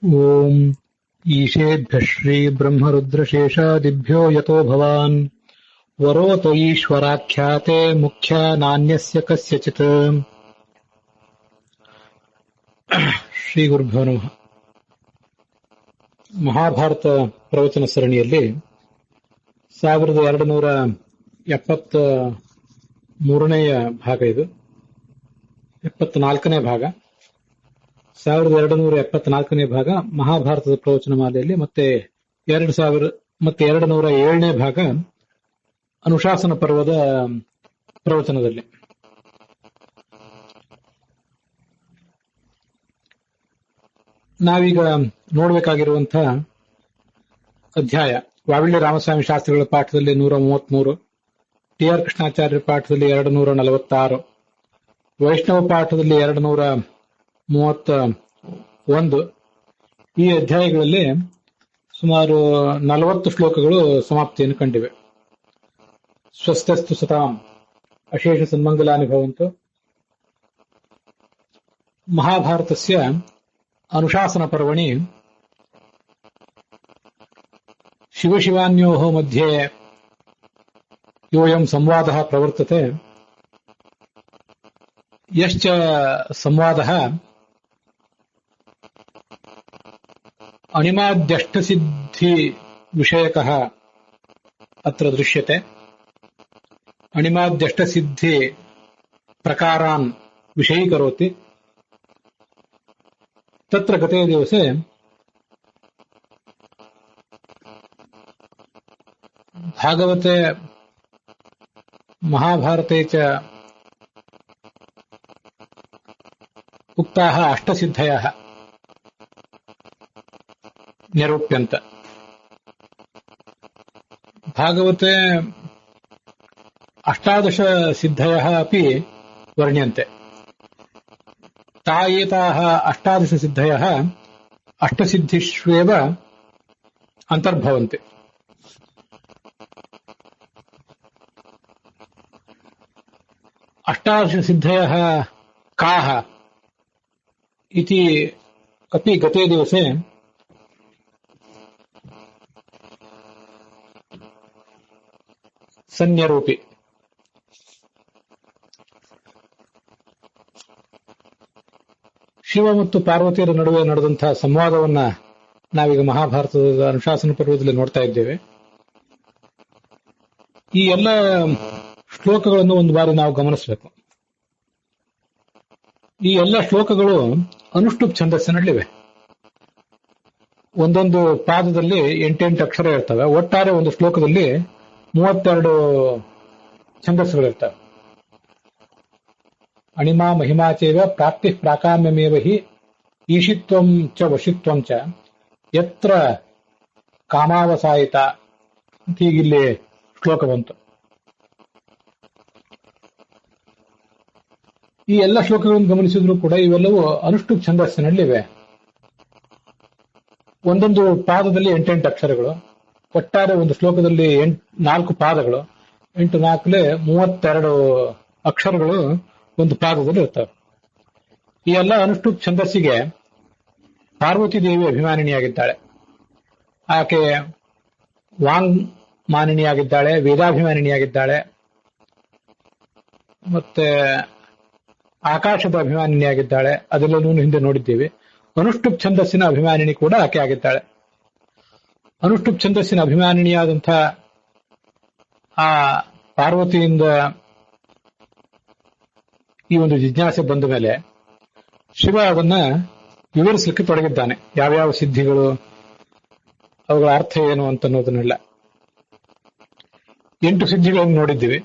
ಓಂ ಈಶೇಭ್ಯಃ ಶ್ರೀ ಬ್ರಹ್ಮರುದ್ರಶೇಷಾದಿಭ್ಯೋ ಯತೋ ಭವಾನ್ ವರೋತ ಈಶ್ವರಾಖ್ಯಾತೆ ಮುಖ್ಯ ನಾನ್ಯಸ್ಯ ಕಸ್ಯಚಿತ್. ಶ್ರೀ ಗುರುಭ್ಯೋ ನಮಃ. ಮಹಾಭಾರತ ಪ್ರವಚನ ಸರಣಿಯಲ್ಲಿ 1273ನೇ ಭಾಗ, ಇದು 74ನೇ ಭಾಗ. 1274ನೇ ಭಾಗ ಮಹಾಭಾರತದ ಪ್ರವಚನ ಮಾಲೆಯಲ್ಲಿ ಮತ್ತೆ 207ನೇ ಭಾಗ ಅನುಶಾಸನ ಪರ್ವದ ಪ್ರವಚನದಲ್ಲಿ. ನಾವೀಗ ನೋಡಬೇಕಾಗಿರುವಂತಹ ಅಧ್ಯಾಯ ವಾವಿಳ್ಯ ರಾಮಸ್ವಾಮಿ ಶಾಸ್ತ್ರಿಗಳ ಪಾಠದಲ್ಲಿ 133, ಟಿ.ಆರ್. ಕೃಷ್ಣಾಚಾರ್ಯರ ಪಾಠದಲ್ಲಿ 246, ವೈಷ್ಣವ ಪಾಠದಲ್ಲಿ 231. ಈ ಅಧ್ಯಾಯಗಳಲ್ಲಿ ಸುಮಾರು 40 ಶ್ಲೋಕಗಳು ಸಮಾಪ್ತಿಯನ್ನು ಕಂಡಿವೆ. ಸ್ವಸ್ಥಸ್ತು ಸತಾಂ ಅಶೇಷ ಸನ್ಮಂಗಲಾನಿ ಭವಂತು. ಮಹಾಭಾರತಸ್ಯ ಅನುಶಾಸನ ಪರ್ವಣಿ ಶಿವಶಿವಾನ್ಯೋಃ ಮಧ್ಯೆ ಯೋಯಂ ಸಂವಾದಃ ಪ್ರವರ್ತತೆ. ಯಶ್ಚ ಸಂವಾದಃ ಅಣಿಮಾದ್ಯಷ್ಟಸಿದ್ಧಿ ವಿಷಯಕಃ ಅತ್ರ ದೃಶ್ಯತೆ. ಅಣಿಮಾದ್ಯಷ್ಟಸಿದ್ಧಿ ಪ್ರಕಾರಾನ್ ವಿಷಯೀಕರೋತಿ. ತತ್ರ ಗತೆ ದಿವಸೆ ಭಾಗವತೆ ಮಹಾಭಾರತೆ ಚ ಉಕ್ತಾಃ ಅಷ್ಟಸಿದ್ಧಯಃ ನಿರೂಪ್ಯಂತ. ಭಾಗವತೆ ಅಷ್ಟಾದಶ ಸಿದ್ಧಯಃ ಅಪಿ ವರ್ಣ್ಯಂತೆ. ತಾಯೇತಾಃ ಅಷ್ಟಾದಶ ಸಿದ್ಧಯಃ ಅಷ್ಟಸಿದ್ಧಿಷ್ವೇವ ಅಂತರ್ಭವಂತೆ. ಅಷ್ಟಾದಶ ಸಿದ್ಧಯಃ ಕಾಃ ಇತಿ ಅಪಿ ಗತೆ ದಿವಸೆ ಸನ್ಯರೂಪಿ. ಶಿವ ಮತ್ತು ಪಾರ್ವತಿಯರ ನಡುವೆ ನಡೆದಂತಹ ಸಂವಾದವನ್ನ ನಾವೀಗ ಮಹಾಭಾರತದ ಅನುಶಾಸನ ಪರ್ವದಲ್ಲಿ ನೋಡ್ತಾ ಇದ್ದೇವೆ. ಈ ಎಲ್ಲ ಶ್ಲೋಕಗಳನ್ನು ಒಂದು ಬಾರಿ ನಾವು ಗಮನಿಸಬೇಕು. ಈ ಎಲ್ಲ ಶ್ಲೋಕಗಳು ಅನುಷ್ಠುಪ್ ಛಂದಸ್ಸಿನಲ್ಲಿವೆ. ಒಂದೊಂದು ಪಾದದಲ್ಲಿ 8 ಅಕ್ಷರ ಇರ್ತವೆ. ಒಟ್ಟಾರೆ ಒಂದು ಶ್ಲೋಕದಲ್ಲಿ 32 ಛಂದಸ್ಸುಗಳಿರ್ತವೆ. ಅಣಿಮಾ ಮಹಿಮಾಚೇವ ಪ್ರಾಪ್ತಿ ಪ್ರಾಕಾಮ್ಯಮೇವ ಹಿ ಈಶಿತ್ವಂ ಚ ವಶಿತ್ವಂ ಚ ಯತ್ರ ಕಾಮಾವಸಾಯಿತ ಅಂತ ಹೀಗಿಲ್ಲಿ ಶ್ಲೋಕ ಬಂತು. ಈ ಎಲ್ಲ ಶ್ಲೋಕಗಳನ್ನು ಗಮನಿಸಿದ್ರು ಕೂಡ ಇವೆಲ್ಲವೂ ಅನುಷ್ಠುಪ್ ಛಂದಸ್ಸಿನಲ್ಲಿವೆ. ಒಂದೊಂದು ಪಾದದಲ್ಲಿ 8 ಅಕ್ಷರಗಳು. ಒಟ್ಟಾರೆ ಒಂದು ಶ್ಲೋಕದಲ್ಲಿ 4 ಪಾದಗಳು. 8 4 32 ಅಕ್ಷರಗಳು ಒಂದು ಪಾದದಲ್ಲಿ ಇರ್ತವೆ. ಈ ಎಲ್ಲ ಅನುಷ್ಠುಪ್ ಛಂದಸ್ಸಿಗೆ ಪಾರ್ವತಿ ದೇವಿ ಅಭಿಮಾನಿನಿಯಾಗಿದ್ದಾಳೆ. ಆಕೆ ವಾಂಗ್ ಮಾನಿನಿಯಾಗಿದ್ದಾಳೆ, ವೇದಾಭಿಮಾನಿನಿಯಾಗಿದ್ದಾಳೆ, ಮತ್ತೆ ಆಕಾಶದ ಅಭಿಮಾನಿನಿಯಾಗಿದ್ದಾಳೆ. ಅದೆಲ್ಲವೂ ಹಿಂದೆ ನೋಡಿದ್ದೀವಿ. ಅನುಷ್ಠುಪ್ ಛಂದಸ್ಸಿನ ಅಭಿಮಾನಿನಿ ಕೂಡ ಆಕೆ ಆಗಿದ್ದಾಳೆ. ಅನುಷ್ಠುಪ್ ಛಂದಸ್ಸಿನ ಅಭಿಮಾನಿನಿಯಾದಂಥ ಆ ಪಾರ್ವತಿಯಿಂದ ಈ ಒಂದು ಜಿಜ್ಞಾಸೆ ಬಂದ ಮೇಲೆ ಶಿವ ಅದನ್ನ ವಿವರಿಸಲಿಕ್ಕೆ ತೊಡಗಿದ್ದಾನೆ. ಯಾವ್ಯಾವ ಸಿದ್ಧಿಗಳು, ಅವುಗಳ ಅರ್ಥ ಏನು ಅಂತನ್ನೋದನ್ನೆಲ್ಲ. 8 ಸಿದ್ಧಿಗಳನ್ನು ನೋಡಿದ್ದೀವಿ.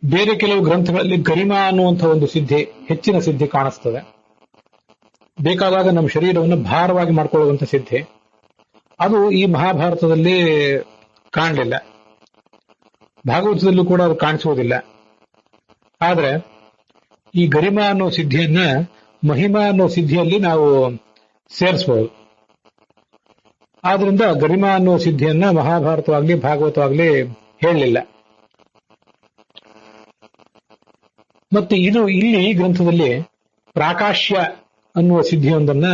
ಬೇರೆ ಕೆಲವು ಗ್ರಂಥಗಳಲ್ಲಿ ಗರಿಮಾ ಅನ್ನುವಂತಹ ಒಂದು ಸಿದ್ಧಿ, ಹೆಚ್ಚಿನ ಸಿದ್ಧಿ ಕಾಣಿಸ್ತದೆ. ಬೇಕಾದಾಗ ನಮ್ಮ ಶರೀರವನ್ನು ಭಾರವಾಗಿ ಮಾಡಿಕೊಳ್ಳುವಂತ ಸಿದ್ಧಿ. ಅದು ಈ ಮಹಾಭಾರತದಲ್ಲಿ ಕಾಣಲಿಲ್ಲ. ಭಾಗವತದಲ್ಲೂ ಕೂಡ ಅದು ಕಾಣಿಸುವುದಿಲ್ಲ. ಆದ್ರೆ ಈ ಗರಿಮಾ ಅನ್ನೋ ಸಿದ್ಧಿಯನ್ನ ಮಹಿಮಾ ಅನ್ನೋ ಸಿದ್ಧಿಯಲ್ಲಿ ನಾವು ಸೇರಿಸಬಹುದು. ಆದ್ರಿಂದ ಗರಿಮಾ ಅನ್ನೋ ಸಿದ್ಧಿಯನ್ನ ಮಹಾಭಾರತವಾಗ್ಲಿ ಭಾಗವತವಾಗ್ಲಿ ಹೇಳಲಿಲ್ಲ. ಮತ್ತೆ ಇಲ್ಲಿ ಈ ಗ್ರಂಥದಲ್ಲಿ ಪ್ರಾಕಾಶ್ಯ ಅನ್ನುವ ಸಿದ್ಧಿಯೊಂದನ್ನ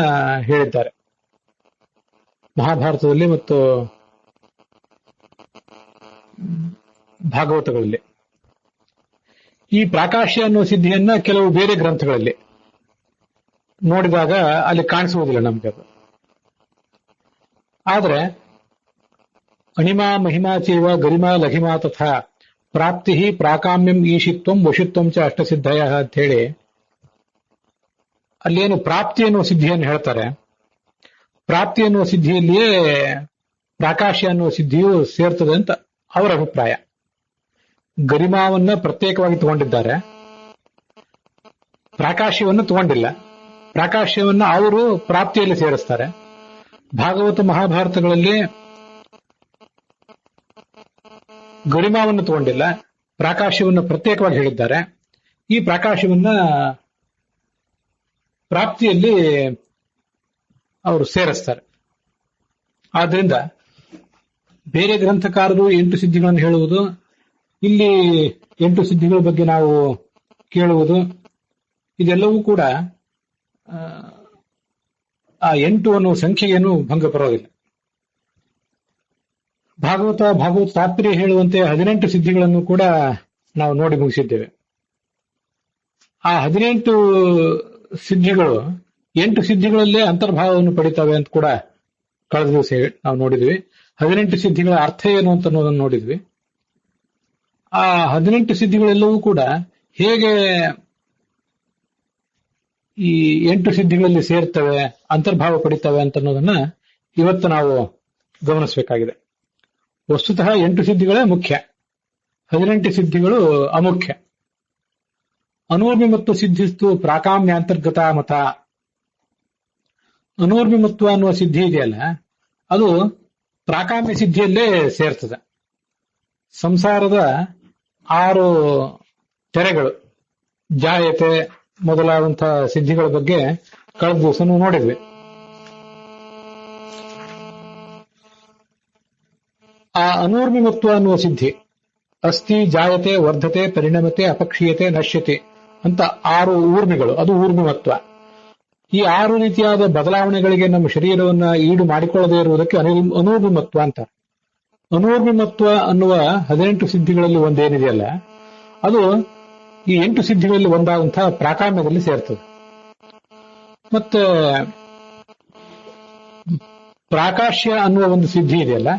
ಹೇಳಿದ್ದಾರೆ. ಮಹಾಭಾರತದಲ್ಲಿ ಮತ್ತು ಭಾಗವತಗಳಲ್ಲಿ. ಈ ಪ್ರಾಕಾಶ್ಯ ಅನ್ನುವ ಸಿದ್ಧಿಯನ್ನ ಕೆಲವು ಬೇರೆ ಗ್ರಂಥಗಳಲ್ಲಿ ನೋಡಿದಾಗ ಅಲ್ಲಿ ಕಾಣಿಸುವುದಿಲ್ಲ ನಮ್ಗೆ ಅದು. ಆದ್ರೆ ಅಣಿಮಾ ಮಹಿಮಾ ಚೈವ ಗರಿಮಾ ಲಘಿಮಾ ತಥಾ ಪ್ರಾಪ್ತಿ ಪ್ರಾಕಾಮ್ಯಂ ಈಶಿತ್ವಂ ವಶಿತ್ವಂ ಚ ಅಷ್ಟಸಿದ್ಧಯ ಅಂತ ಹೇಳಿ ಅಲ್ಲೇನು ಪ್ರಾಪ್ತಿ ಅನ್ನುವ ಸಿದ್ಧಿಯನ್ನು ಹೇಳ್ತಾರೆ. ಪ್ರಾಪ್ತಿ ಅನ್ನುವ ಸಿದ್ಧಿಯಲ್ಲಿಯೇ ಪ್ರಾಕಾಶ್ಯ ಅನ್ನುವ ಸಿದ್ಧಿಯು ಸೇರ್ತದೆ ಅಂತ ಅವರ ಅಭಿಪ್ರಾಯ. ಗರಿಮಾವನ್ನ ಪ್ರತ್ಯೇಕವಾಗಿ ತಗೊಂಡಿದ್ದಾರೆ, ಪ್ರಾಕಾಶ್ಯವನ್ನು ತಗೊಂಡಿಲ್ಲ. ಪ್ರಾಕಾಶ್ಯವನ್ನ ಅವರು ಪ್ರಾಪ್ತಿಯಲ್ಲಿ ಸೇರಿಸ್ತಾರೆ. ಭಾಗವತ ಮಹಾಭಾರತಗಳಲ್ಲಿ ಗರಿಮಾವನ್ನು ತಗೊಂಡಿಲ್ಲ, ಪ್ರಾಕಾಶ್ಯವನ್ನು ಪ್ರತ್ಯೇಕವಾಗಿ ಹೇಳಿದ್ದಾರೆ. ಈ ಪ್ರಾಕಾಶ್ಯವನ್ನ ಪ್ರಾಪ್ತಿಯಲ್ಲಿ ಅವರು ಸೇರಿಸ್ತಾರೆ. ಆದ್ರಿಂದ ಬೇರೆ ಗ್ರಂಥಕಾರರು 8 ಸಿದ್ಧಿಗಳನ್ನು ಹೇಳುವುದು, ಇಲ್ಲಿ 8 ಸಿದ್ಧಿಗಳ ಬಗ್ಗೆ ನಾವು ಕೇಳುವುದು, ಇದೆಲ್ಲವೂ ಕೂಡ ಆ 8 ಅನ್ನುವ ಸಂಖ್ಯೆಯನ್ನು ಭಂಗ ಬರೋದಿಲ್ಲ. ಭಾಗವತ ತಾತ್ಪರ್ಯ ಹೇಳುವಂತೆ 18 ಸಿದ್ಧಿಗಳನ್ನು ಕೂಡ ನಾವು ನೋಡಿ ಮುಗಿಸಿದ್ದೇವೆ. ಆ 18 ಸಿದ್ಧಿಗಳು 8 ಸಿದ್ಧಿಗಳಲ್ಲೇ ಅಂತರ್ಭಾವವನ್ನು ಪಡಿತವೆ ಅಂತ ಕೂಡ ಕಳೆದ ದಿವಸ ನಾವು ನೋಡಿದ್ವಿ. 18 ಸಿದ್ಧಿಗಳ ಅರ್ಥ ಏನು ಅಂತ ಅನ್ನೋದನ್ನು ನೋಡಿದ್ವಿ. ಆ 18 ಸಿದ್ಧಿಗಳೆಲ್ಲವೂ ಕೂಡ ಹೇಗೆ ಈ 8 ಸಿದ್ಧಿಗಳಲ್ಲಿ ಸೇರ್ತವೆ, ಅಂತರ್ಭಾವ ಪಡಿತವೆ ಅಂತ ಅನ್ನೋದನ್ನ ಇವತ್ತು ನಾವು ಗಮನಿಸಬೇಕಾಗಿದೆ. ವಸ್ತುತಃ 8 ಸಿದ್ಧಿಗಳೇ ಮುಖ್ಯ, 18 ಸಿದ್ಧಿಗಳು ಅಮುಖ್ಯ. ಅನೂರ್ಮಿಮತ್ವ ಸಿದ್ಧಿಸ್ತು ಪ್ರಾಕಾಮ್ಯಾಂತರ್ಗತ ಮತ. ಅನೂರ್ಮಿಮತ್ವ ಅನ್ನುವ ಸಿದ್ಧಿ ಇದೆಯಲ್ಲ, ಅದು ಪ್ರಾಕಾಮ್ಯ ಸಿದ್ಧಿಯಲ್ಲೇ ಸೇರ್ತದೆ. ಸಂಸಾರದ 6 ತೆರೆಗಳು, ಜಾಯತೆ ಮೊದಲಾದಂತಹ ಸಿದ್ಧಿಗಳ ಬಗ್ಗೆ ಕಳೆದ ದಿವಸ ನೋಡಿದ್ವಿ. ಆ ಅನೂರ್ಮಿಮತ್ವ ಅನ್ನುವ ಸಿದ್ಧಿ ಅಸ್ಥಿ, ಜಾಯತೆ, ವರ್ಧತೆ, ಪರಿಣಮತೆ, ಅಪಕ್ಷೀಯತೆ, ನಶ್ಯತೆ ಅಂತ 6 ಊರ್ಮಿಗಳು, ಅದು ಊರ್ಮಿಮತ್ವ. ಈ 6 ರೀತಿಯಾದ ಬದಲಾವಣೆಗಳಿಗೆ ನಮ್ಮ ಶರೀರವನ್ನ ಈಡು ಮಾಡಿಕೊಳ್ಳದೇ ಇರುವುದಕ್ಕೆ ಅನೂರ್ಮಿಮತ್ವ ಅಂತ. ಅನೂರ್ಮಿಮತ್ವ ಅನ್ನುವ 18 ಸಿದ್ಧಿಗಳಲ್ಲಿ ಒಂದೇನಿದೆಯಲ್ಲ, ಅದು ಈ 8 ಸಿದ್ಧಿಗಳಲ್ಲಿ ಒಂದಾದಂತಹ ಪ್ರಾಕಾಮ್ಯದಲ್ಲಿ ಸೇರ್ತದೆ. ಮತ್ತೆ ಪ್ರಾಕಾಶ್ಯ ಅನ್ನುವ ಒಂದು ಸಿದ್ಧಿ ಇದೆಯಲ್ಲ,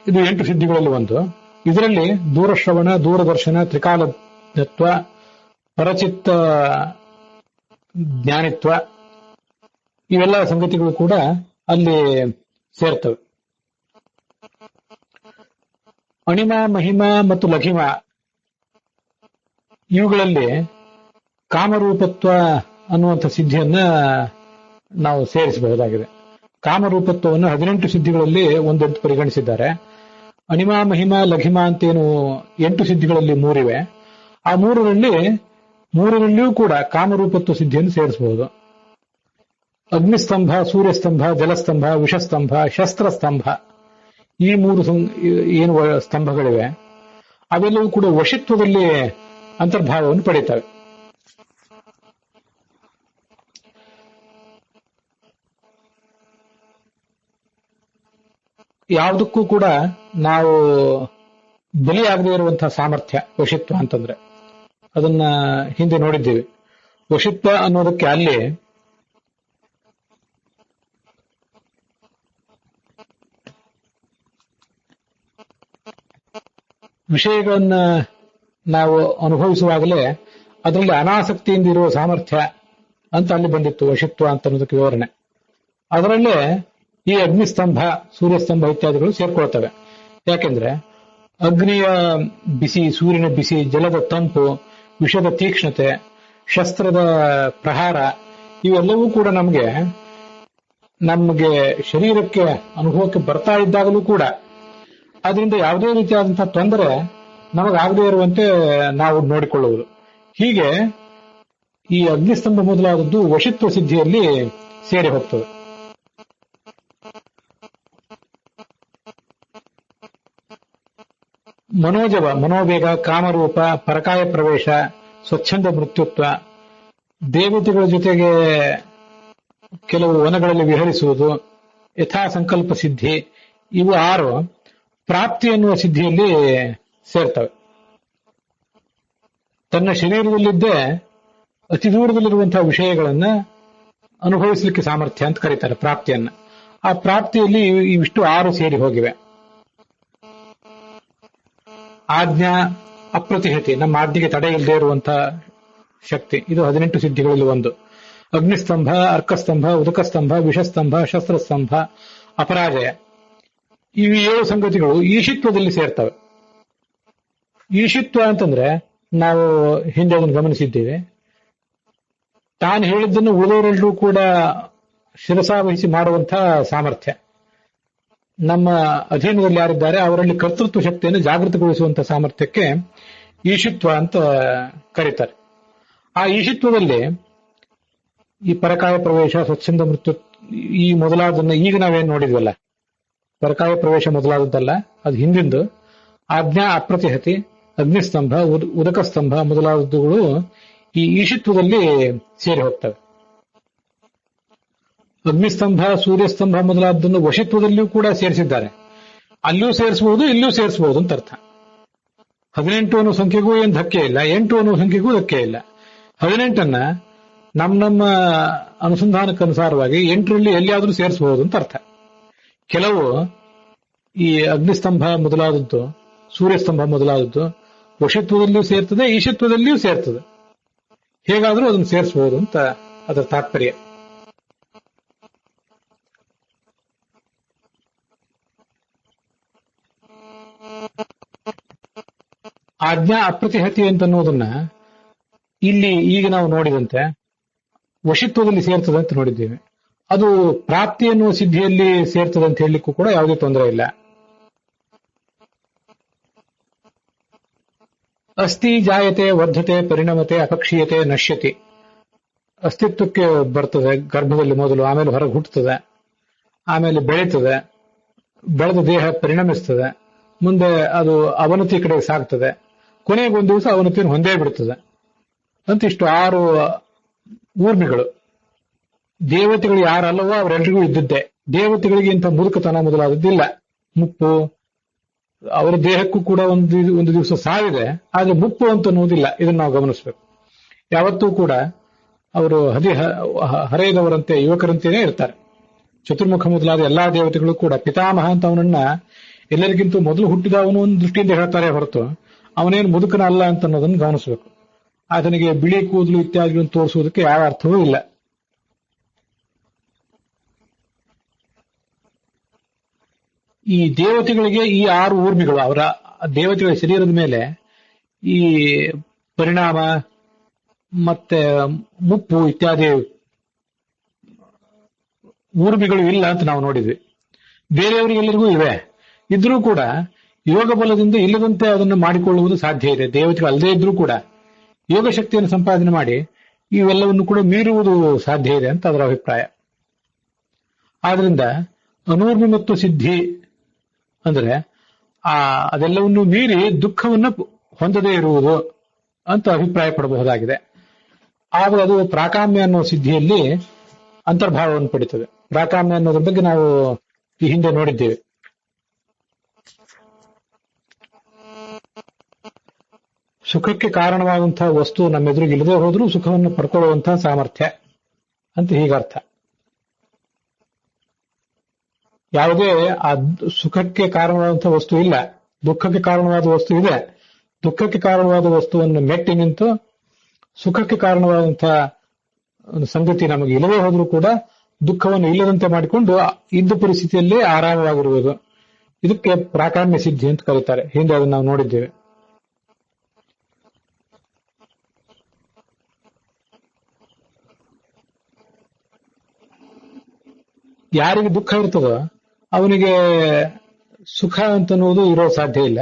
ಇದು 8 ಸಿದ್ಧಿಗಳಲ್ಲಿ ಒಂದು. ಇದರಲ್ಲಿ ದೂರಶ್ರವಣ, ದೂರದರ್ಶನ, ತ್ರಿಕಾಲತ್ವ, ಪರಚಿತ್ತ ಜ್ಞಾನಿತ್ವ ಇವೆಲ್ಲ ಸಂಗತಿಗಳು ಕೂಡ ಅಲ್ಲಿ ಸೇರ್ತವೆ. ಅಣಿಮ, ಮಹಿಮ ಮತ್ತು ಲಘಿಮ ಇವುಗಳಲ್ಲಿ ಕಾಮರೂಪತ್ವ ಅನ್ನುವಂಥ ಸಿದ್ಧಿಯನ್ನ ನಾವು ಸೇರಿಸಬಹುದಾಗಿದೆ. ಕಾಮರೂಪತ್ವವನ್ನು 18 ಸಿದ್ಧಿಗಳಲ್ಲಿ ಒಂದೆಂಟು ಪರಿಗಣಿಸಿದ್ದಾರೆ. ಅಣಿಮ, ಮಹಿಮ, ಲಘಿಮ ಅಂತೇನು 8 ಸಿದ್ಧಿಗಳಲ್ಲಿ 3 ಇವೆ. ಆ 3ರಲ್ಲಿಯೂ ಕೂಡ ಕಾಮರೂಪತ್ವ ಸಿದ್ಧಿಯನ್ನು ಸೇರಿಸಬಹುದು. ಅಗ್ನಿಸ್ತಂಭ, ಸೂರ್ಯಸ್ತಂಭ, ಜಲಸ್ತಂಭ, ವಿಷಸ್ತಂಭ, ಶಸ್ತ್ರಸ್ತಂಭ, ಈ 3 ಏನು ಸ್ತಂಭಗಳಿವೆ ಅವೆಲ್ಲವೂ ಕೂಡ ವಶಿತ್ವದಲ್ಲಿ ಅಂತರ್ಭಾವವನ್ನು ಪಡೀತವೆ. ಯಾವುದಕ್ಕೂ ಕೂಡ ನಾವು ಬಲಿಯಾಗದೇ ಇರುವಂತಹ ಸಾಮರ್ಥ್ಯ ವಶಿತ್ವ ಅಂತಂದ್ರೆ, ಅದನ್ನ ಹಿಂದೆ ನೋಡಿದ್ದೀವಿ. ವಶಿತ್ವ ಅನ್ನೋದಕ್ಕೆ ಅಲ್ಲಿ ವಿಷಯಗಳನ್ನ ನಾವು ಅನುಭವಿಸುವಾಗಲೇ ಅದರಲ್ಲಿ ಅನಾಸಕ್ತಿಯಿಂದ ಇರುವ ಸಾಮರ್ಥ್ಯ ಅಂತ ಅಲ್ಲಿ ಬಂದಿತ್ತು ವಶಿತ್ವ ಅಂತ ಅನ್ನೋದಕ್ಕೆ ವಿವರಣೆ. ಅದರಲ್ಲೇ ಈ ಅಗ್ನಿಸ್ತಂಭ, ಸೂರ್ಯಸ್ತಂಭ ಇತ್ಯಾದಿಗಳು ಸೇರ್ಕೊಳ್ತವೆ. ಯಾಕೆಂದ್ರೆ ಅಗ್ನಿಯ ಬಿಸಿ, ಸೂರ್ಯನ ಬಿಸಿ, ಜಲದ ತಂಪು, ವಿಷದ ತೀಕ್ಷ್ಣತೆ, ಶಸ್ತ್ರದ ಪ್ರಹಾರ ಇವೆಲ್ಲವೂ ಕೂಡ ನಮಗೆ ಶರೀರಕ್ಕೆ ಅನುಭವಕ್ಕೆ ಬರ್ತಾ ಇದ್ದಾಗಲೂ ಕೂಡ ಅದರಿಂದ ಯಾವುದೇ ರೀತಿಯಾದಂತಹ ತೊಂದರೆ ನಮಗಾಗದೇ ಇರುವಂತೆ ನಾವು ನೋಡಿಕೊಳ್ಳುವುದು. ಹೀಗೆ ಈ ಅಗ್ನಿಸ್ತಂಭ ಮೊದಲಾದದ್ದು ವಶಿತ್ವ ಸಿದ್ಧಿಯಲ್ಲಿ ಸೇರಿ ಹೋಗ್ತದೆ. ಮನೋಜವ, ಮನೋವೇಗ, ಕಾಮರೂಪ, ಪರಕಾಯ ಪ್ರವೇಶ, ಸ್ವಚ್ಛಂದ ಮೃತ್ಯುತ್ವ, ದೇವತೆಗಳ ಜೊತೆಗೆ ಕೆಲವು ವನಗಳಲ್ಲಿ ವಿಹರಿಸುವುದು, ಯಥಾ ಸಂಕಲ್ಪ ಸಿದ್ಧಿ, ಇವು 6 ಪ್ರಾಪ್ತಿ ಎನ್ನುವ ಸಿದ್ಧಿಯಲ್ಲಿ ಸೇರ್ತವೆ. ತನ್ನ ಶರೀರದಲ್ಲಿದ್ದೇ ಅತಿ ದೂರದಲ್ಲಿರುವಂತಹ ವಿಷಯಗಳನ್ನ ಅನುಭವಿಸಲಿಕ್ಕೆ ಸಾಮರ್ಥ್ಯ ಅಂತ ಕರೀತಾರೆ ಪ್ರಾಪ್ತಿಯನ್ನ. ಆ ಪ್ರಾಪ್ತಿಯಲ್ಲಿ ಇವಿಷ್ಟು 6 ಸೇರಿ ಹೋಗಿವೆ. ಆಜ್ಞಾ ಅಪ್ರತಿಹತಿ, ನಮ್ಮ ಆಜ್ಞೆಗೆ ತಡೆ ಇಲ್ಲದೆ ಇರುವಂತಹ ಶಕ್ತಿ, ಇದು 18 ಸಿದ್ಧಿಗಳಲ್ಲಿ ಒಂದು. ಅಗ್ನಿಸ್ತಂಭ, ಅರ್ಕಸ್ತಂಭ, ಉದಕಸ್ತಂಭ, ವಿಷಸ್ತಂಭ, ಶಸ್ತ್ರಸ್ತಂಭ, ಅಪರಾಜಯ, ಇವು 7 ಸಂಗತಿಗಳು ಈಶಿತ್ವದಲ್ಲಿ ಸೇರ್ತವೆ. ಈಶಿತ್ವ ಅಂತಂದ್ರೆ ನಾವು ಹಿಂದೆ ಅದನ್ನು ಗಮನಿಸಿದ್ದೇವೆ. ತಾನು ಹೇಳಿದ್ದನ್ನು ಉಳಿದವರೆಲ್ಲರೂ ಕೂಡ ಶಿರಸಾವಹಿಸಿ ಮಾಡುವಂತಹ ಸಾಮರ್ಥ್ಯ. ನಮ್ಮ ಅಧೀನದಲ್ಲಿ ಯಾರಿದ್ದಾರೆ ಅವರಲ್ಲಿ ಕರ್ತೃತ್ವ ಶಕ್ತಿಯನ್ನು ಜಾಗೃತಗೊಳಿಸುವಂತಹ ಸಾಮರ್ಥ್ಯಕ್ಕೆ ಈಶಿತ್ವ ಅಂತ ಕರೀತಾರೆ. ಆ ಈಶಿತ್ವದಲ್ಲಿ ಈ ಪರಕಾಯ ಪ್ರವೇಶ, ಸ್ವಚ್ಛಂದ ಮೃತ್ಯು, ಈ ಮೊದಲಾದನ್ನ ಈಗ ನಾವೇನ್ ನೋಡಿದ್ವಲ್ಲ, ಪರಕಾಯ ಪ್ರವೇಶ ಮೊದಲಾದದ್ದಲ್ಲ, ಅದು ಹಿಂದಿಂದು. ಆಜ್ಞಾ ಅಪ್ರತಿಹತಿ, ಅಗ್ನಿಸ್ತಂಭ, ಉದಕಸ್ತಂಭ ಮೊದಲಾದವುಗಳು ಈ ಈಶಿತ್ವದಲ್ಲಿ ಸೇರಿ ಹೋಗ್ತವೆ. ಅಗ್ನಿಸ್ತಂಭ, ಸೂರ್ಯಸ್ತಂಭ ಮೊದಲಾದನ್ನು ವಶಿತ್ವದಲ್ಲಿಯೂ ಕೂಡ ಸೇರಿಸಿದ್ದಾರೆ. ಅಲ್ಲಿಯೂ ಸೇರಿಸಬಹುದು, ಇಲ್ಲಿಯೂ ಸೇರಿಸಬಹುದು ಅಂತ ಅರ್ಥ. 18 ಅನ್ನೋ ಸಂಖ್ಯೆಗೂ ಏನು ಧಕ್ಕೆ ಇಲ್ಲ, 8 ಅನ್ನೋ ಸಂಖ್ಯೆಗೂ ಧಕ್ಕೆ ಇಲ್ಲ. 18ಅನ್ನ ನಮ್ಮ ಅನುಸಂಧಾನಕ್ಕನುಸಾರವಾಗಿ 8ರಲ್ಲಿ ಎಲ್ಲಿಯಾದ್ರೂ ಸೇರಿಸಬಹುದು ಅಂತ ಅರ್ಥ. ಕೆಲವು ಈ ಅಗ್ನಿಸ್ತಂಭ ಮೊದಲಾದದ್ದು, ಸೂರ್ಯಸ್ತಂಭ ಮೊದಲಾದದ್ದು ವಶಿತ್ವದಲ್ಲಿಯೂ ಸೇರ್ತದೆ, ಈಶಿತ್ವದಲ್ಲಿಯೂ ಸೇರ್ತದೆ. ಹೇಗಾದ್ರೂ ಅದನ್ನು ಸೇರಿಸಬಹುದು ಅಂತ ಅದರ ತಾತ್ಪರ್ಯ. ಆಜ್ಞಾ ಅಪ್ರತಿಹತಿ ಅಂತನ್ನೋದನ್ನ ಇಲ್ಲಿ ಈಗ ನಾವು ನೋಡಿದಂತೆ ವಶಿತ್ವದಲ್ಲಿ ಸೇರ್ತದೆ ಅಂತ ನೋಡಿದ್ದೇವೆ. ಅದು ಪ್ರಾಪ್ತಿ ಎನ್ನುವ ಸಿದ್ಧಿಯಲ್ಲಿ ಸೇರ್ತದೆ ಅಂತ ಹೇಳಲಿಕ್ಕೂ ಕೂಡ ಯಾವುದೇ ತೊಂದರೆ ಇಲ್ಲ. ಅಸ್ಥಿ ಜಾಯತೆ, ವರ್ಧತೆ, ಪರಿಣಮತೆ, ಅಪಕ್ಷೀಯತೆ, ನಶ್ಯತಿ. ಅಸ್ತಿತ್ವಕ್ಕೆ ಬರ್ತದೆ ಗರ್ಭದಲ್ಲಿ ಮೊದಲು, ಆಮೇಲೆ ಹೊರಗೆ ಹುಟ್ಟುತ್ತದೆ, ಆಮೇಲೆ ಬೆಳೀತದೆ, ಬೆಳೆದ ದೇಹ ಪರಿಣಮಿಸ್ತದೆ, ಮುಂದೆ ಅದು ಅವನತಿ ಕಡೆಗೆ ಸಾಗ್ತದೆ, ಕೊನೆಗೊಂದು ದಿವಸ ಅವನತಿಯನ್ನು ಹೊಂದೇ ಬಿಡುತ್ತದೆ ಅಂತ ಇಷ್ಟು 6 ಊರ್ಮಿಗಳು. ದೇವತೆಗಳು ಯಾರಲ್ಲವೋ ಅವರೆಲ್ಲರಿಗೂ ಇದ್ದದ್ದೇ. ದೇವತೆಗಳಿಗೆ ಇಂಥ ಮುದುಕತನ ಮೊದಲಾದದ್ದಿಲ್ಲ. ಮುಪ್ಪು, ಅವರ ದೇಹಕ್ಕೂ ಕೂಡ ಒಂದು ದಿವಸ ಸಾವಿದೆ, ಆದ್ರೆ ಮುಪ್ಪು ಅಂತ ಅನ್ನೋದಿಲ್ಲ. ಇದನ್ನು ನಾವು ಗಮನಿಸಬೇಕು. ಯಾವತ್ತೂ ಕೂಡ ಅವರು ಹರೆಯದವರಂತೆ, ಯುವಕರಂತೆಯೇ ಇರ್ತಾರೆ. ಚತುರ್ಮುಖ ಮೊದಲಾದ ಎಲ್ಲಾ ದೇವತೆಗಳು ಕೂಡ ಪಿತಾಮಹ ಅಂತ ಅವನನ್ನ ಎಲ್ಲರಿಗಿಂತ ಮೊದಲು ಹುಟ್ಟಿದವನು ಒಂದು ದೃಷ್ಟಿಯಿಂದ ಹೇಳ್ತಾರೆ ಹೊರತು ಅವನೇನು ಮುದುಕನ ಅಲ್ಲ ಅಂತ ಅನ್ನೋದನ್ನು ಗಮನಿಸಬೇಕು. ಆತನಿಗೆ ಬಿಳಿ ಕೂದಲು ಇತ್ಯಾದಿಗಳನ್ನು ತೋರಿಸುವುದಕ್ಕೆ ಯಾವ ಅರ್ಥವೂ ಇಲ್ಲ. ಈ ದೇವತೆಗಳಿಗೆ ಈ 6 ಊರ್ಮಿಗಳು, ಅವರ ದೇವತೆಗಳ ಶರೀರದ ಮೇಲೆ ಈ ಪರಿಣಾಮ ಮತ್ತೆ ಮುಪ್ಪು ಇತ್ಯಾದಿ ಊರ್ಮಿಗಳು ಇಲ್ಲ ಅಂತ ನಾವು ನೋಡಿದ್ವಿ. ಬೇರೆಯವರಿಗೆಲ್ಲರಿಗೂ ಇವೆ. ಇದ್ರೂ ಕೂಡ ಯೋಗ ಬಲದಿಂದ ಇಲ್ಲದಂತೆ ಅದನ್ನು ಮಾಡಿಕೊಳ್ಳುವುದು ಸಾಧ್ಯ ಇದೆ. ದೇವತೆಗಳು ಅಲ್ಲದೇ ಇದ್ರೂ ಕೂಡ ಯೋಗ ಶಕ್ತಿಯನ್ನು ಸಂಪಾದನೆ ಮಾಡಿ ಇವೆಲ್ಲವನ್ನು ಕೂಡ ಮೀರುವುದು ಸಾಧ್ಯ ಇದೆ ಅಂತ ಅದರ ಅಭಿಪ್ರಾಯ. ಆದ್ರಿಂದ ಅನೂರ್ಮಿ ಮತ್ತು ಸಿದ್ಧಿ ಅಂದ್ರೆ ಅದೆಲ್ಲವನ್ನು ಮೀರಿ ದುಃಖವನ್ನು ಹೊಂದದೇ ಇರುವುದು ಅಂತ ಅಭಿಪ್ರಾಯ ಪಡಬಹುದಾಗಿದೆ. ಆದ್ರೆ ಅದು ಪ್ರಾಕಾಮ್ಯ ಅನ್ನೋ ಸಿದ್ಧಿಯಲ್ಲಿ ಅಂತರ್ಭಾವವನ್ನು ಪಡಿತದೆ. ಪ್ರಾಕಾಮ್ಯ ಅನ್ನೋದ್ರ ಬಗ್ಗೆ ನಾವು ಈ ಹಿಂದೆ ನೋಡಿದ್ದೇವೆ. ಸುಖಕ್ಕೆ ಕಾರಣವಾಗುವಂತಹ ವಸ್ತು ನಮ್ಮೆದುರಿಗೆ ಇಲ್ಲದೆ ಹೋದ್ರೂ ಸುಖವನ್ನು ಪಡ್ಕೊಳ್ಳುವಂತಹ ಸಾಮರ್ಥ್ಯ ಅಂತ ಹೀಗರ್ಥ. ಯಾವುದೇ ಆ ಸುಖಕ್ಕೆ ಕಾರಣವಾದಂತಹ ವಸ್ತು ಇಲ್ಲ, ದುಃಖಕ್ಕೆ ಕಾರಣವಾದ ವಸ್ತು ಇದೆ. ದುಃಖಕ್ಕೆ ಕಾರಣವಾದ ವಸ್ತುವನ್ನು ಮೆಟ್ಟಿ ನಿಂತು ಸುಖಕ್ಕೆ ಕಾರಣವಾದಂತಹ ಸಂಗತಿ ನಮಗೆ ಇಲ್ಲದೆ ಹೋದ್ರೂ ಕೂಡ ದುಃಖವನ್ನು ಇಲ್ಲದಂತೆ ಮಾಡಿಕೊಂಡು ಇದ್ದ ಪರಿಸ್ಥಿತಿಯಲ್ಲೇ ಆರಾಮವಾಗಿರುವುದು, ಇದಕ್ಕೆ ಪ್ರಾಕಾಮ್ಯ ಸಿದ್ಧಿ ಅಂತ ಕರೀತಾರೆ. ಹಿಂದೆ ಅದನ್ನು ನಾವು ನೋಡಿದ್ದೇವೆ. ಯಾರಿಗೆ ದುಃಖ ಇರ್ತದೋ ಅವನಿಗೆ ಸುಖ ಅಂತನ್ನುವುದು ಇರೋ ಸಾಧ್ಯ ಇಲ್ಲ.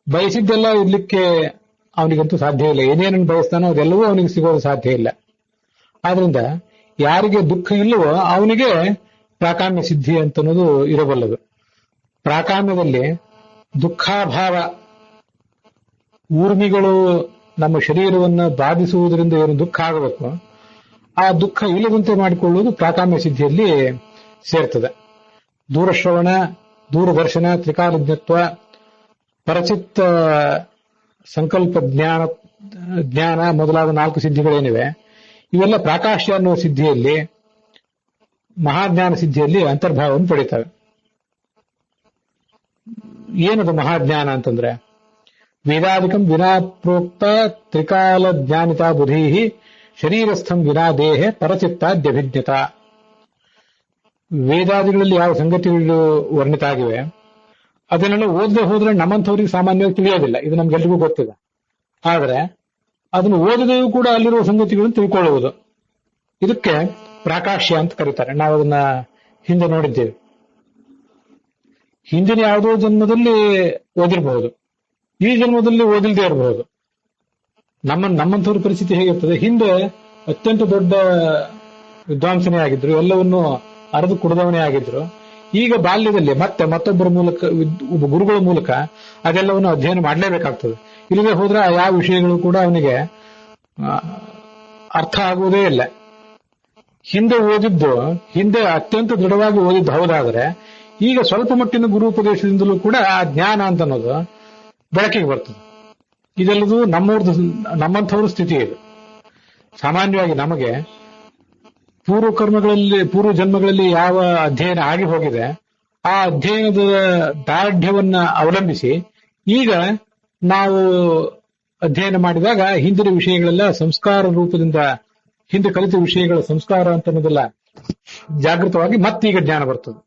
ಬಯಸಿದ್ದೆಲ್ಲ ಇರ್ಲಿಕ್ಕೆ ಅವನಿಗಂತೂ ಸಾಧ್ಯ ಇಲ್ಲ. ಏನೇನನ್ನು ಬಯಸ್ತಾನೋ ಅದೆಲ್ಲವೂ ಅವನಿಗೆ ಸಿಗೋದು ಸಾಧ್ಯ ಇಲ್ಲ. ಆದ್ರಿಂದ ಯಾರಿಗೆ ದುಃಖ ಇಲ್ಲವೋ ಅವನಿಗೆ ಪ್ರಾಕಾಮ್ಯ ಸಿದ್ಧಿ ಅಂತನ್ನೋದು ಇರಬಲ್ಲದು. ಪ್ರಾಕಾಮ್ಯದಲ್ಲಿ ದುಃಖಾಭಾವ, ಊರ್ಮಿಗಳು ನಮ್ಮ ಶರೀರವನ್ನು ಬಾಧಿಸುವುದರಿಂದ ಏನು ದುಃಖ ಆಗಬೇಕು ಆ ದುಃಖ ಇಲ್ಲದಂತೆ ಮಾಡಿಕೊಳ್ಳುವುದು ಪ್ರಾಕಾಮ್ಯ ಸಿದ್ಧಿಯಲ್ಲಿ ಸೇರ್ತದೆ. ದೂರಶ್ರವಣ, ದೂರದರ್ಶನ, ತ್ರಿಕಾಲಜ್ಞತ್ವ, ಪರಚಿತ್ತ ಸಂಕಲ್ಪ ಜ್ಞಾನ ಮೊದಲಾದ 4 ಸಿದ್ಧಿಗಳೇನಿವೆ, ಇವೆಲ್ಲ ಪ್ರಾಕಾಶ್ಯ ಅನ್ನುವ ಸಿದ್ಧಿಯಲ್ಲಿ, ಮಹಾಜ್ಞಾನ ಸಿದ್ಧಿಯಲ್ಲಿ ಅಂತರ್ಭಾವವನ್ನು ಪಡೀತವೆ. ಏನದು ಮಹಾಜ್ಞಾನ ಅಂತಂದ್ರೆ, ವೇದಾದಿಕಂ ವಿನಾ ಪ್ರೋಕ್ತ ತ್ರಿಕಾಲ ಜ್ಞಾನಿತ ಬುಧಿ ಶರೀರಸ್ಥಂ ವಿನಾ ದೇಹೆ ಪರಚಿತ್ತಾದ್ಯಭಿಜ್ಞತ. ವೇದಾದಿಗಳಲ್ಲಿ ಯಾವ ಸಂಗತಿಗಳು ವರ್ಣಿತ ಆಗಿವೆ ಅದನ್ನೆಲ್ಲ ಓದದೆ ಹೋದ್ರೆ ನಮ್ಮಂಥವ್ರಿಗೆ ಸಾಮಾನ್ಯವಾಗಿ ತಿಳಿಯೋದಿಲ್ಲ. ಇದು ನಮ್ಗೆಲ್ರಿಗೂ ಗೊತ್ತಿದೆ. ಆದ್ರೆ ಅದನ್ನು ಓದದೆಯೂ ಕೂಡ ಅಲ್ಲಿರುವ ಸಂಗತಿಗಳನ್ನು ತಿಳ್ಕೊಳ್ಳುವುದು, ಇದಕ್ಕೆ ಪ್ರಾಕಾಶ್ಯ ಅಂತ ಕರೀತಾರೆ. ನಾವು ಅದನ್ನ ಹಿಂದೆ ನೋಡಿದ್ದೇವೆ. ಹಿಂದಿನ ಯಾವುದೋ ಜನ್ಮದಲ್ಲಿ ಓದಿರಬಹುದು, ಈ ಜನ್ಮದಲ್ಲಿ ಓದಿಲ್ದೇ ಇರಬಹುದು. ನಮ್ಮಂಥವ್ರ ಪರಿಸ್ಥಿತಿ ಹೇಗಿರ್ತದೆ, ಹಿಂದೆ ಅತ್ಯಂತ ದೊಡ್ಡ ವಿದ್ವಾಂಸನೇ ಆಗಿದ್ರು, ಎಲ್ಲವನ್ನೂ ಅರೆದು ಕುಡಿದವನೇ ಆಗಿದ್ರು. ಈಗ ಬಾಲ್ಯದಲ್ಲಿ ಮತ್ತೊಬ್ಬರ ಮೂಲಕ, ಒಬ್ಬ ಗುರುಗಳ ಮೂಲಕ ಅದೆಲ್ಲವನ್ನು ಅಧ್ಯಯನ ಮಾಡಲೇಬೇಕಾಗ್ತದೆ. ಇಲ್ಲದೆ ಹೋದ್ರೆ ಆ ಯಾವ ವಿಷಯಗಳು ಕೂಡ ಅವನಿಗೆ ಅರ್ಥ ಆಗುವುದೇ ಇಲ್ಲ. ಹಿಂದೆ ಅತ್ಯಂತ ದೃಢವಾಗಿ ಓದಿದ್ದು ಹೌದಾದರೆ, ಈಗ ಸ್ವಲ್ಪ ಮಟ್ಟಿನ ಗುರುಪದೇಶದಿಂದಲೂ ಕೂಡ ಆ ಜ್ಞಾನ ಅಂತ ಅನ್ನೋದು ಬೆಳಕಿಗೆ ಬರ್ತದೆ. ಇದೆಲ್ಲದು ನಮ್ಮಂಥವ್ರ ಸ್ಥಿತಿ ಇದು. ಸಾಮಾನ್ಯವಾಗಿ ನಮಗೆ ಪೂರ್ವ ಜನ್ಮಗಳಲ್ಲಿ ಯಾವ ಅಧ್ಯಯನ ಆಗಿ ಹೋಗಿದೆ, ಆ ಅಧ್ಯಯನದ ದಾರ್ಢ್ಯವನ್ನ ಅವಲಂಬಿಸಿ ಈಗ ನಾವು ಅಧ್ಯಯನ ಮಾಡಿದಾಗ ಹಿಂದಿನ ವಿಷಯಗಳೆಲ್ಲ ಸಂಸ್ಕಾರ ರೂಪದಿಂದ, ಹಿಂದೆ ಕಲಿತ ವಿಷಯಗಳ ಸಂಸ್ಕಾರ ಅಂತ ಅನ್ನೋದೆಲ್ಲ ಜಾಗೃತವಾಗಿ ಮತ್ತೀಗ ಜ್ಞಾನ ಬರ್ತದೆ.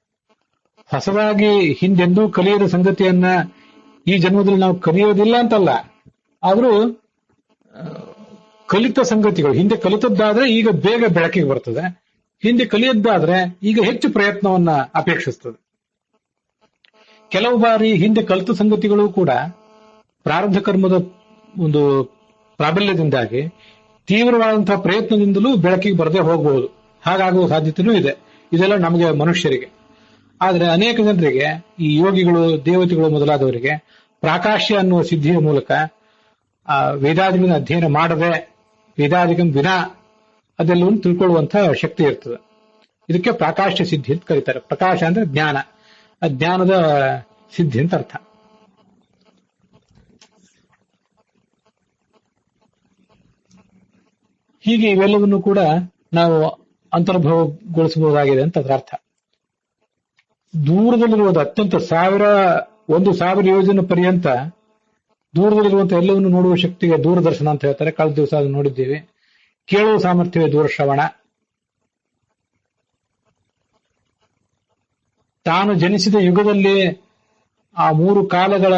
ಹೊಸದಾಗಿ ಹಿಂದೆಂದೂ ಕಲಿಯದ ಸಂಗತಿಯನ್ನ ಈ ಜನ್ಮದಲ್ಲಿ ನಾವು ಕಲಿಯೋದಿಲ್ಲ ಅಂತಲ್ಲ, ಆದ್ರೂ ಕಲಿತ ಸಂಗತಿಗಳು ಹಿಂದೆ ಕಲಿತದ್ದಾದ್ರೆ ಈಗ ಬೇಗ ಬೆಳಕಿಗೆ ಬರ್ತದೆ, ಹಿಂದೆ ಕಲಿಯದ್ದಾದ್ರೆ ಈಗ ಹೆಚ್ಚು ಪ್ರಯತ್ನವನ್ನ ಅಪೇಕ್ಷಿಸ್ತದೆ. ಕೆಲವು ಬಾರಿ ಹಿಂದೆ ಕಲಿತ ಸಂಗತಿಗಳು ಕೂಡ ಪ್ರಾರಬ್ಧ ಕರ್ಮದ ಒಂದು ಪ್ರಾಬಲ್ಯದಿಂದಾಗಿ ತೀವ್ರವಾದಂತಹ ಪ್ರಯತ್ನದಿಂದಲೂ ಬೆಳಕಿಗೆ ಬರದೆ ಹೋಗಬಹುದು. ಹಾಗಾಗುವ ಸಾಧ್ಯತೆಯೂ ಇದೆ. ಇದೆಲ್ಲ ನಮಗೆ ಮನುಷ್ಯರಿಗೆ. ಆದರೆ ಅನೇಕ ಜನರಿಗೆ, ಈ ಯೋಗಿಗಳು, ದೇವತೆಗಳು ಮೊದಲಾದವರಿಗೆ ಪ್ರಾಕಾಶ್ಯ ಅನ್ನುವ ಸಿದ್ಧಿಯ ಮೂಲಕ ವೇದಾದಿಗಳನ್ನ ಅಧ್ಯಯನ ಮಾಡದೆ, ವೇದಾದಿಗಂ ವಿನಾ ಅದೆಲ್ಲವನ್ನು ತಿಳ್ಕೊಳ್ಳುವಂತಹ ಶಕ್ತಿ ಇರ್ತದೆ. ಇದಕ್ಕೆ ಪ್ರಾಕಾಶ್ಯ ಸಿದ್ಧಿ ಅಂತ ಕರೀತಾರೆ. ಪ್ರಕಾಶ ಅಂದ್ರೆ ಜ್ಞಾನ, ಆ ಜ್ಞಾನದ ಸಿದ್ಧಿ ಅಂತ ಅರ್ಥ. ಹೀಗೆ ಇವೆಲ್ಲವನ್ನು ಕೂಡ ನಾವು ಅಂತರ್ಭಾವಗೊಳಿಸಬಹುದಾಗಿದೆ ಅಂತ ಅದರ ಅರ್ಥ. ದೂರದಲ್ಲಿರುವುದು ಅತ್ಯಂತ 1,000 ಯೋಜನೆ ಪರ್ಯಂತ ದೂರದಲ್ಲಿರುವಂತಹ ಎಲ್ಲವನ್ನು ನೋಡುವ ಶಕ್ತಿಗೆ ದೂರದರ್ಶನ ಅಂತ ಹೇಳ್ತಾರೆ. ಕಳೆದ ದಿವಸ ಅದನ್ನು ನೋಡಿದ್ದೀವಿ. ಕೇಳುವ ಸಾಮರ್ಥ್ಯವೇ ದೂರಶ್ರವಣ. ತಾನು ಜನಿಸಿದ ಯುಗದಲ್ಲಿ ಆ 3 ಕಾಲಗಳ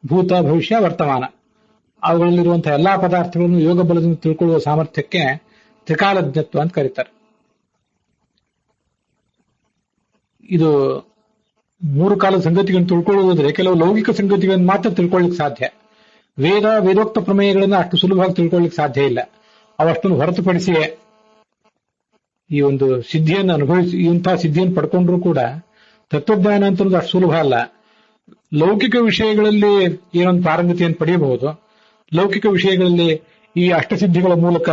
ಭೂತ, ಭವಿಷ್ಯ, ವರ್ತಮಾನ, ಅವುಗಳಲ್ಲಿರುವಂತಹ ಎಲ್ಲಾ ಪದಾರ್ಥಗಳನ್ನು ಯೋಗ ಬಲದಿಂದ ತಿಳ್ಕೊಳ್ಳುವ ಸಾಮರ್ಥ್ಯಕ್ಕೆ ತ್ರಿಕಾಲಜ್ಞತ್ವ ಅಂತ ಕರೀತಾರೆ. ಇದು 3 ಕಾಲದ ಸಂಗತಿಗಳನ್ನು ತಿಳ್ಕೊಳ್ಳುವುದಾದ್ರೆ ಕೆಲವು ಲೌಕಿಕ ಸಂಗತಿಗಳನ್ನು ಮಾತ್ರ ತಿಳ್ಕೊಳ್ಳಿಕ್ಕೆ ಸಾಧ್ಯ. ವೇದೋಕ್ತ ಪ್ರಮೇಯಗಳನ್ನು ಅಷ್ಟು ಸುಲಭವಾಗಿ ತಿಳ್ಕೊಳ್ಳಿಕ್ಕೆ ಸಾಧ್ಯ ಇಲ್ಲ. ಅವಷ್ಟನ್ನು ಹೊರತುಪಡಿಸಿಯೇ ಈ ಒಂದು ಸಿದ್ಧಿಯನ್ನು ಇಂತಹ ಸಿದ್ಧಿಯನ್ನು ಪಡ್ಕೊಂಡ್ರೂ ಕೂಡ ತತ್ವಜ್ಞಾನ ಅಂತ ಅಷ್ಟು ಸುಲಭ ಅಲ್ಲ. ಲೌಕಿಕ ವಿಷಯಗಳಲ್ಲಿ ಏನೊಂದು ಪಾರಂಗತಿಯನ್ನು ಪಡೆಯಬಹುದು, ಲೌಕಿಕ ವಿಷಯಗಳಲ್ಲಿ ಈ ಅಷ್ಟಸಿದ್ಧಿಗಳ ಮೂಲಕ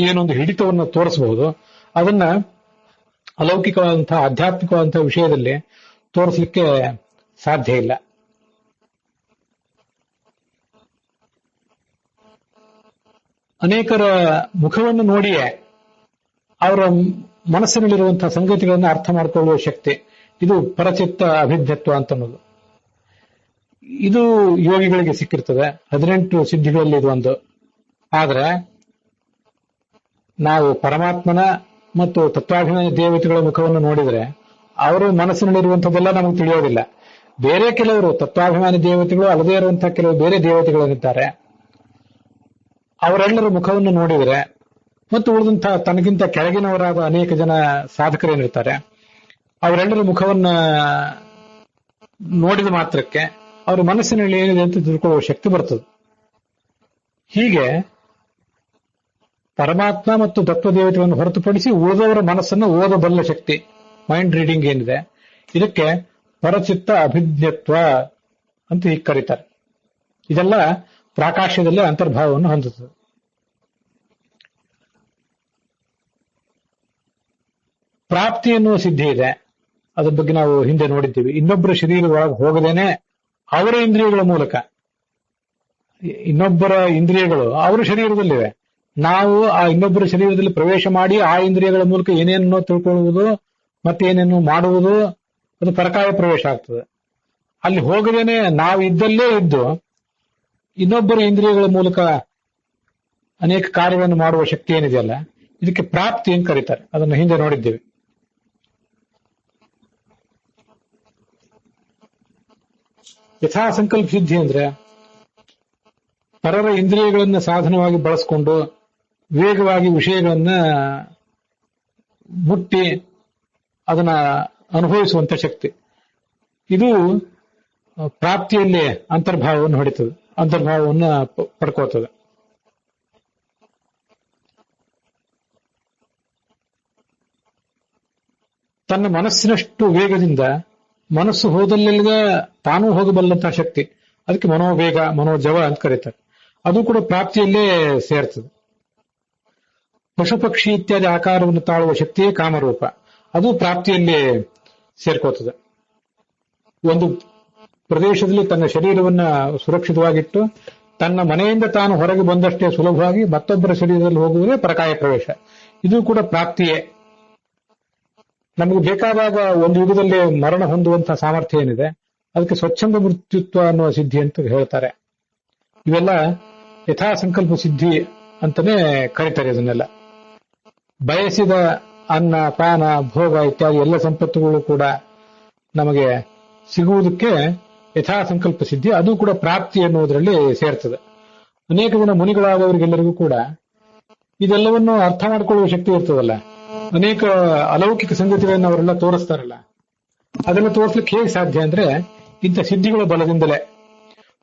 ಏನೊಂದು ಹಿಡಿತವನ್ನು ತೋರಿಸಬಹುದು. ಅದನ್ನ ಅಲೌಕಿಕವಾದಂತಹ, ಆಧ್ಯಾತ್ಮಿಕವಾದಂತಹ ವಿಷಯದಲ್ಲಿ ತೋರಿಸಲಿಕ್ಕೆ ಸಾಧ್ಯ ಇಲ್ಲ. ಅನೇಕರ ಮುಖವನ್ನು ನೋಡಿಯೇ ಅವರ ಮನಸ್ಸಿನಲ್ಲಿರುವಂತಹ ಸಂಗತಿಗಳನ್ನು ಅರ್ಥ ಮಾಡಿಕೊಳ್ಳುವ ಶಕ್ತಿ, ಇದು ಪರಚಿತ್ತ ಅಭಿಜ್ಞತ್ವ ಅಂತ ಅನ್ನೋದು. ಇದು ಯೋಗಿಗಳಿಗೆ ಸಿಕ್ಕಿರ್ತದೆ. 18 ಸಿದ್ಧಿಗಳಲ್ಲಿ ಇದು ಒಂದು. ಆದ್ರೆ ನಾವು ಪರಮಾತ್ಮನ ಮತ್ತು ತತ್ವಾಭಿಮಾನಿ ದೇವತೆಗಳ ಮುಖವನ್ನು ನೋಡಿದ್ರೆ ಅವರ ಮನಸ್ಸಿನಲ್ಲಿರುವಂತದ್ದೆಲ್ಲ ನಮಗೆ ತಿಳಿಯೋದಿಲ್ಲ. ಬೇರೆ ಕೆಲವರು ತತ್ವಾಭಿಮಾನಿ ದೇವತೆಗಳು ಅಲ್ಲದೇ ಇರುವಂತಹ ಕೆಲವು ಬೇರೆ ದೇವತೆಗಳಿದ್ದಾರೆ. ಅವರೆಲ್ಲರ ಮುಖವನ್ನು ನೋಡಿದರೆ, ಮತ್ತು ಉಳಿದಂತಹ ತನಗಿಂತ ಕೆಳಗಿನವರಾದ ಅನೇಕ ಜನ ಸಾಧಕರೇನಿರ್ತಾರೆ, ಅವರೆಲ್ಲರ ಮುಖವನ್ನ ನೋಡಿದ ಮಾತ್ರಕ್ಕೆ ಅವರ ಮನಸ್ಸಿನಲ್ಲಿ ಏನಿದೆ ಅಂತ ತಿಳ್ಕೊಳ್ಳುವ ಶಕ್ತಿ ಬರ್ತದೆ. ಹೀಗೆ ಪರಮಾತ್ಮ ಮತ್ತು ತತ್ವದೇವತೆಗಳನ್ನು ಹೊರತುಪಡಿಸಿ ಉಳಿದವರ ಮನಸ್ಸನ್ನು ಓದಬಲ್ಲ ಶಕ್ತಿ, ಮೈಂಡ್ ರೀಡಿಂಗ್ ಏನಿದೆ, ಇದಕ್ಕೆ ಪರಚಿತ್ತ ಅಭಿಜ್ಞತ್ವ ಅಂತ ಹೀಗೆ ಕರೀತಾರೆ. ಇದೆಲ್ಲ ಪ್ರಾಕಾಶ್ಯದಲ್ಲೇ ಅಂತರ್ಭಾವವನ್ನು ಹೊಂದುತ್ತದೆ. ಪ್ರಾಪ್ತಿ ಎನ್ನುವ ಸಿದ್ಧಿ ಇದೆ. ಅದ್ರ ಬಗ್ಗೆ ನಾವು ಹಿಂದೆ ನೋಡಿದ್ದೀವಿ. ಇನ್ನೊಬ್ಬರ ಶರೀರ ಒಳಗೆ ಹೋಗದೇನೆ ಅವರ ಇಂದ್ರಿಯಗಳ ಮೂಲಕ, ಇನ್ನೊಬ್ಬರ ಇಂದ್ರಿಯಗಳು ಅವರ ಶರೀರದಲ್ಲಿವೆ, ನಾವು ಆ ಇನ್ನೊಬ್ಬರ ಶರೀರದಲ್ಲಿ ಪ್ರವೇಶ ಮಾಡಿ ಆ ಇಂದ್ರಿಯಗಳ ಮೂಲಕ ಏನೇನೋ ತಿಳ್ಕೊಳ್ಳುವುದು ಮತ್ತೆ ಏನೇನು ಮಾಡುವುದು, ಅದು ಪರಕಾಯ ಪ್ರವೇಶ ಆಗ್ತದೆ. ಅಲ್ಲಿ ಹೋಗದೇನೆ ನಾವು ಇದ್ದಲ್ಲೇ ಇದ್ದು ಇನ್ನೊಬ್ಬರ ಇಂದ್ರಿಯಗಳ ಮೂಲಕ ಅನೇಕ ಕಾರ್ಯಗಳನ್ನು ಮಾಡುವ ಶಕ್ತಿ ಏನಿದೆಯಲ್ಲ, ಇದಕ್ಕೆ ಪ್ರಾಪ್ತಿ ಅಂತ ಕರೀತಾರೆ. ಅದನ್ನು ಹಿಂದೆ ನೋಡಿದ್ದೇವೆ. ಯಥಾ ಸಂಕಲ್ಪ ಸಿದ್ಧಿ ಅಂದ್ರೆ ಪರರ ಇಂದ್ರಿಯಗಳನ್ನ ಸಾಧನವಾಗಿ ಬಳಸಿಕೊಂಡು ವೇಗವಾಗಿ ವಿಷಯಗಳನ್ನ ಮುಟ್ಟಿ ಅದನ್ನ ಅನುಭವಿಸುವಂತ ಶಕ್ತಿ. ಇದು ಪ್ರಾಪ್ತಿಯಲ್ಲಿ ಅಂತರ್ಭಾವವನ್ನು ಹೊಡಿತದೆ, ಅಂತರ್ಭಾವವನ್ನು ಪಡ್ಕೋತದೆ. ತನ್ನ ಮನಸ್ಸಿನಷ್ಟು ವೇಗದಿಂದ ಮನಸ್ಸು ಹೋದಲ್ಲೆಲ್ಲ ತಾನೂ ಹೋಗಬಲ್ಲಂತಹ ಶಕ್ತಿ, ಅದಕ್ಕೆ ಮನೋವೇಗ, ಮನೋಜವ ಅಂತ ಕರೀತಾರೆ. ಅದು ಕೂಡ ಪ್ರಾಪ್ತಿಯಲ್ಲೇ ಸೇರ್ತದೆ. ಪಶು ಪಕ್ಷಿ ಇತ್ಯಾದಿ ಆಕಾರವನ್ನು ತಾಳುವ ಶಕ್ತಿಯೇ ಕಾಮರೂಪ, ಅದು ಪ್ರಾಪ್ತಿಯಲ್ಲಿ ಸೇರ್ಕೋತದೆ. ಒಂದು ಪ್ರದೇಶದಲ್ಲಿ ತನ್ನ ಶರೀರವನ್ನ ಸುರಕ್ಷಿತವಾಗಿಟ್ಟು ತನ್ನ ಮನೆಯಿಂದ ತಾನು ಹೊರಗೆ ಬಂದಷ್ಟೇ ಸುಲಭವಾಗಿ ಮತ್ತೊಬ್ಬರ ಶರೀರದಲ್ಲಿ ಹೋಗುವುದೇ ಪರಕಾಯ ಪ್ರವೇಶ. ಇದು ಕೂಡ ಪ್ರಾಪ್ತಿಯೇ. ನಮಗೆ ಬೇಕಾದಾಗ ಒಂದು ಯುಗದಲ್ಲಿ ಮರಣ ಹೊಂದುವಂತಹ ಸಾಮರ್ಥ್ಯ ಏನಿದೆ, ಅದಕ್ಕೆ ಸ್ವಚ್ಛಂದ ಮೃತ್ಯುತ್ವ ಅನ್ನುವ ಸಿದ್ಧಿ ಅಂತ ಹೇಳ್ತಾರೆ. ಇವೆಲ್ಲ ಯಥಾ ಸಂಕಲ್ಪ ಸಿದ್ಧಿ ಅಂತಾನೆ ಕರೀತಾರೆ. ಇದನ್ನೆಲ್ಲ ಬಯಸಿದ ಅನ್ನ, ಪಾನ, ಭೋಗ ಇತ್ಯಾದಿ ಎಲ್ಲ ಸಂಪತ್ತುಗಳು ಕೂಡ ನಮಗೆ ಸಿಗುವುದಕ್ಕೆ ಯಥಾ ಸಂಕಲ್ಪ ಸಿದ್ಧಿ, ಅದು ಕೂಡ ಪ್ರಾಪ್ತಿ ಎನ್ನುವುದರಲ್ಲಿ ಸೇರ್ತದೆ. ಅನೇಕ ಜನ ಮುನಿಗಳಾದವರಿಗೆಲ್ಲರಿಗೂ ಕೂಡ ಇದೆಲ್ಲವನ್ನು ಅರ್ಥ ಮಾಡಿಕೊಳ್ಳುವ ಶಕ್ತಿ ಇರ್ತದಲ್ಲ. ಅನೇಕ ಅಲೌಕಿಕ ಸಂಗತಿಗಳನ್ನು ಅವರೆಲ್ಲ ತೋರಿಸ್ತಾರಲ್ಲ, ಅದನ್ನು ತೋರಿಸ್ಲಿಕ್ಕೆ ಹೇಗೆ ಸಾಧ್ಯ ಅಂದ್ರೆ ಇಂಥ ಸಿದ್ಧಿಗಳ ಬಲದಿಂದಲೇ.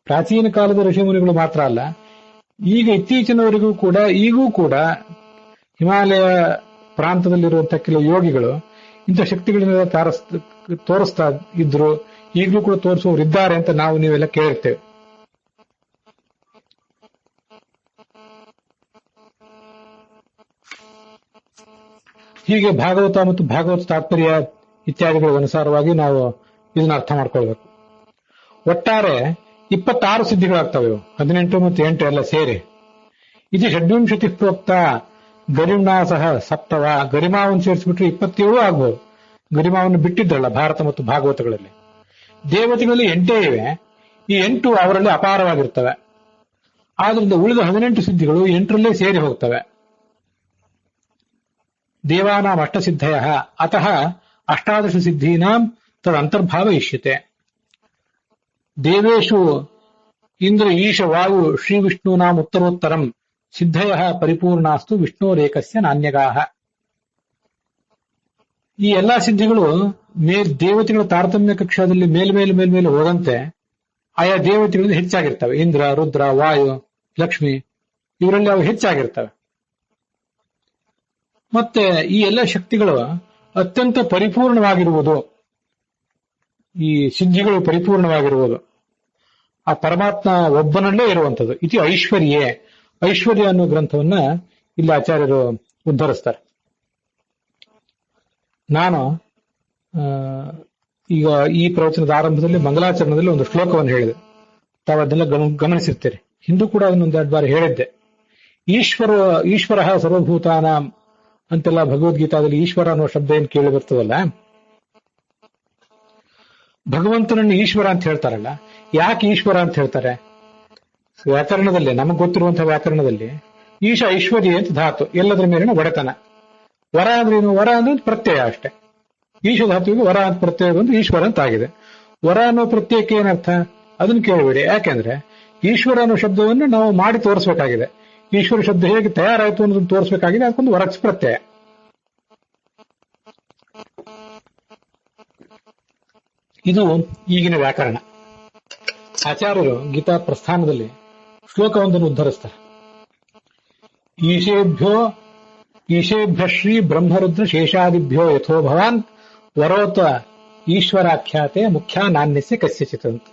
ಪ್ರಾಚೀನ ಕಾಲದ ಋಷಿಮುನಿಗಳು ಮಾತ್ರ ಅಲ್ಲ, ಈಗ ಇತ್ತೀಚಿನವರಿಗೂ ಕೂಡ ಈಗೂ ಕೂಡ ಹಿಮಾಲಯ ಪ್ರಾಂತದಲ್ಲಿರುವಂತಹ ಕೆಲವು ಯೋಗಿಗಳು ಇಂಥ ಶಕ್ತಿಗಳನ್ನೆಲ್ಲ ತೋರಿಸ್ತಾ ಇದ್ರು, ಈಗಲೂ ಕೂಡ ತೋರಿಸುವವರು ಇದ್ದಾರೆ ಅಂತ ನಾವು ನೀವೆಲ್ಲ ಕೇಳಿರ್ತೇವೆ. ಹೀಗೆ ಭಾಗವತ ಮತ್ತು ಭಾಗವತ ತಾತ್ಪರ್ಯ ಇತ್ಯಾದಿಗಳ ಅನುಸಾರವಾಗಿ ನಾವು ಇದನ್ನ ಅರ್ಥ ಮಾಡ್ಕೊಳ್ಬೇಕು. ಒಟ್ಟಾರೆ 26 ಸಿದ್ಧಿಗಳಾಗ್ತವೆ. 18 ಮತ್ತು 8 ಎಲ್ಲ ಸೇರಿ. ಇದು ಷಡ್ವಿಂಶತಿ ಪ್ರೋಕ್ತ ಗರಿಮ್ನಾ ಸಹ ಸಪ್ತವ. ಗರಿಮಾವನ್ನು ಸೇರಿಸ್ಬಿಟ್ರೆ 27 ಆಗ್ಬೋದು. ಗರಿಮಾವನ್ನು ಬಿಟ್ಟಿದ್ರಲ್ಲ ಭಾರತ ಮತ್ತು ಭಾಗವತಗಳಲ್ಲಿ. ದೇವತೆಗಳಲ್ಲಿ 8 ಇವೆ. ಈ 8 ಅವರಲ್ಲಿ ಅಪಾರವಾಗಿರ್ತವೆ. ಆದ್ರಿಂದ ಉಳಿದ 18 ಸಿದ್ಧಿಗಳು 8ರಲ್ಲೇ ಸೇರಿ ಹೋಗ್ತವೆ. ದೇವಾನಾಂ ಅಷ್ಟಸಿದ್ಧಯ ಅತಃ ಅಷ್ಟಾದಶ ಸಿದ್ಧೀನಾಂ ತದಂತರ್ಭಾವ ಇಷ್ಯತೆ. ದೇವೇಶು ಇಂದ್ರ ಈಶ ವಾಯು ಶ್ರೀ ವಿಷ್ಣೂನಾಂ ಉತ್ತರೋತ್ತರಂ ಸಿದ್ಧಯ ಪರಿಪೂರ್ಣಾಸ್ತು ವಿಷ್ಣೋರೇಕಸ್ಯ ನಾಣ್ಯಗಾಹ. ಈ ಎಲ್ಲಾ ಸಿದ್ಧಿಗಳು ದೇವತೆಗಳ ತಾರತಮ್ಯ ಕಕ್ಷಾದಲ್ಲಿ ಮೇಲ್ಮೇಲೆ ಹೋದಂತೆ ಆಯಾ ದೇವತೆಗಳಲ್ಲಿ ಹೆಚ್ಚಾಗಿರ್ತವೆ. ಇಂದ್ರ, ರುದ್ರ, ವಾಯು, ಲಕ್ಷ್ಮಿ ಇವರಲ್ಲಿ ಅವು ಹೆಚ್ಚಾಗಿರ್ತವೆ. ಮತ್ತೆ ಈ ಎಲ್ಲ ಶಕ್ತಿಗಳು ಅತ್ಯಂತ ಪರಿಪೂರ್ಣವಾಗಿರುವುದು, ಈ ಸಿದ್ಧಿಗಳು ಪರಿಪೂರ್ಣವಾಗಿರುವುದು ಆ ಪರಮಾತ್ಮ ಒಬ್ಬನಲ್ಲೇ ಇರುವಂಥದ್ದು. ಇದು ಐಶ್ವರ್ಯ ಅನ್ನೋ ಗ್ರಂಥವನ್ನ ಇಲ್ಲಿ ಆಚಾರ್ಯರು ಉದ್ಧರಿಸ್ತಾರೆ. ನಾನು ಈಗ ಈ ಪ್ರವಚನದ ಆರಂಭದಲ್ಲಿ ಮಂಗಲಾಚರಣದಲ್ಲಿ ಒಂದು ಶ್ಲೋಕವನ್ನು ಹೇಳಿದೆ. ತಾವು ಅದನ್ನೆಲ್ಲ ಗಮನಿಸಿರ್ತೀರಿ. ಹಿಂದೂ ಕೂಡ ಅದನ್ನೊಂದೆರಡು ಬಾರಿ ಹೇಳಿದ್ದೆ. ಈಶ್ವರ ಸರ್ವಭೂತಾನ ಅಂತೆಲ್ಲ ಭಗವದ್ಗೀತಾದಲ್ಲಿ ಈಶ್ವರ ಅನ್ನೋ ಶಬ್ದ ಏನು ಕೇಳಿ ಬರ್ತದಲ್ಲ, ಭಗವಂತನನ್ನು ಈಶ್ವರ ಅಂತ ಹೇಳ್ತಾರಲ್ಲ. ಯಾಕೆ ಈಶ್ವರ ಅಂತ ಹೇಳ್ತಾರೆ? ವ್ಯಾಕರಣದಲ್ಲಿ, ನಮಗೆ ಗೊತ್ತಿರುವಂತಹ ವ್ಯಾಕರಣದಲ್ಲಿ ಈಶ ಐಶ್ವರ್ಯ ಅಂತ ಧಾತು, ಎಲ್ಲದರ ಮೇಲಿನ ಒಡೆತನ. ವರ ಅಂದ್ರೇನು? ವರ ಅಂದ್ರೆ ಪ್ರತ್ಯಯ ಅಷ್ಟೇ. ಈಶ ಧಾತುವಿಗೆ ವರ ಅಂತ ಪ್ರತ್ಯಯ ಬಂದು ಈಶ್ವರ ಅಂತ ಆಗಿದೆ. ವರ ಅನ್ನೋ ಪ್ರತ್ಯಯಕ್ಕೆ ಏನರ್ಥ ಅದನ್ನು ಕೇಳಬೇಡಿ. ಯಾಕೆಂದ್ರೆ ಈಶ್ವರ ಅನ್ನೋ ಶಬ್ದವನ್ನು ನಾವು ಮಾಡಿ ತೋರಿಸಬೇಕಾಗಿದೆ. ಈಶ್ವರ ಶಬ್ದ ಹೇಗೆ ತಯಾರಾಯಿತು ಅನ್ನೋದನ್ನು ತೋರಿಸಬೇಕಾಗಿದೆ. ಅದಕ್ಕೊಂದು ವರಚ ಪ್ರತ್ಯಯ. ಇದು ಈಗಿನ ವ್ಯಾಕರಣ. ಆಚಾರ್ಯರು ಗೀತಾ ಪ್ರಸ್ಥಾನದಲ್ಲಿ ಶ್ಲೋಕವೊಂದನ್ನು ಉದ್ಧರಿಸ್ತಾರೆ. ಈಶೇಭ್ಯ ಶ್ರೀ ಬ್ರಹ್ಮರುದ್ರ ಶೇಷಾದಿಭ್ಯೋ ಯಥೋ ಭವಾನ್ ವರೋತ ಈಶ್ವರಾಖ್ಯಾತೆ ಮುಖ್ಯ ನಾಣ್ಯಸ್ಯ ಕಸ್ಯಚಿತ್ ಅಂತ.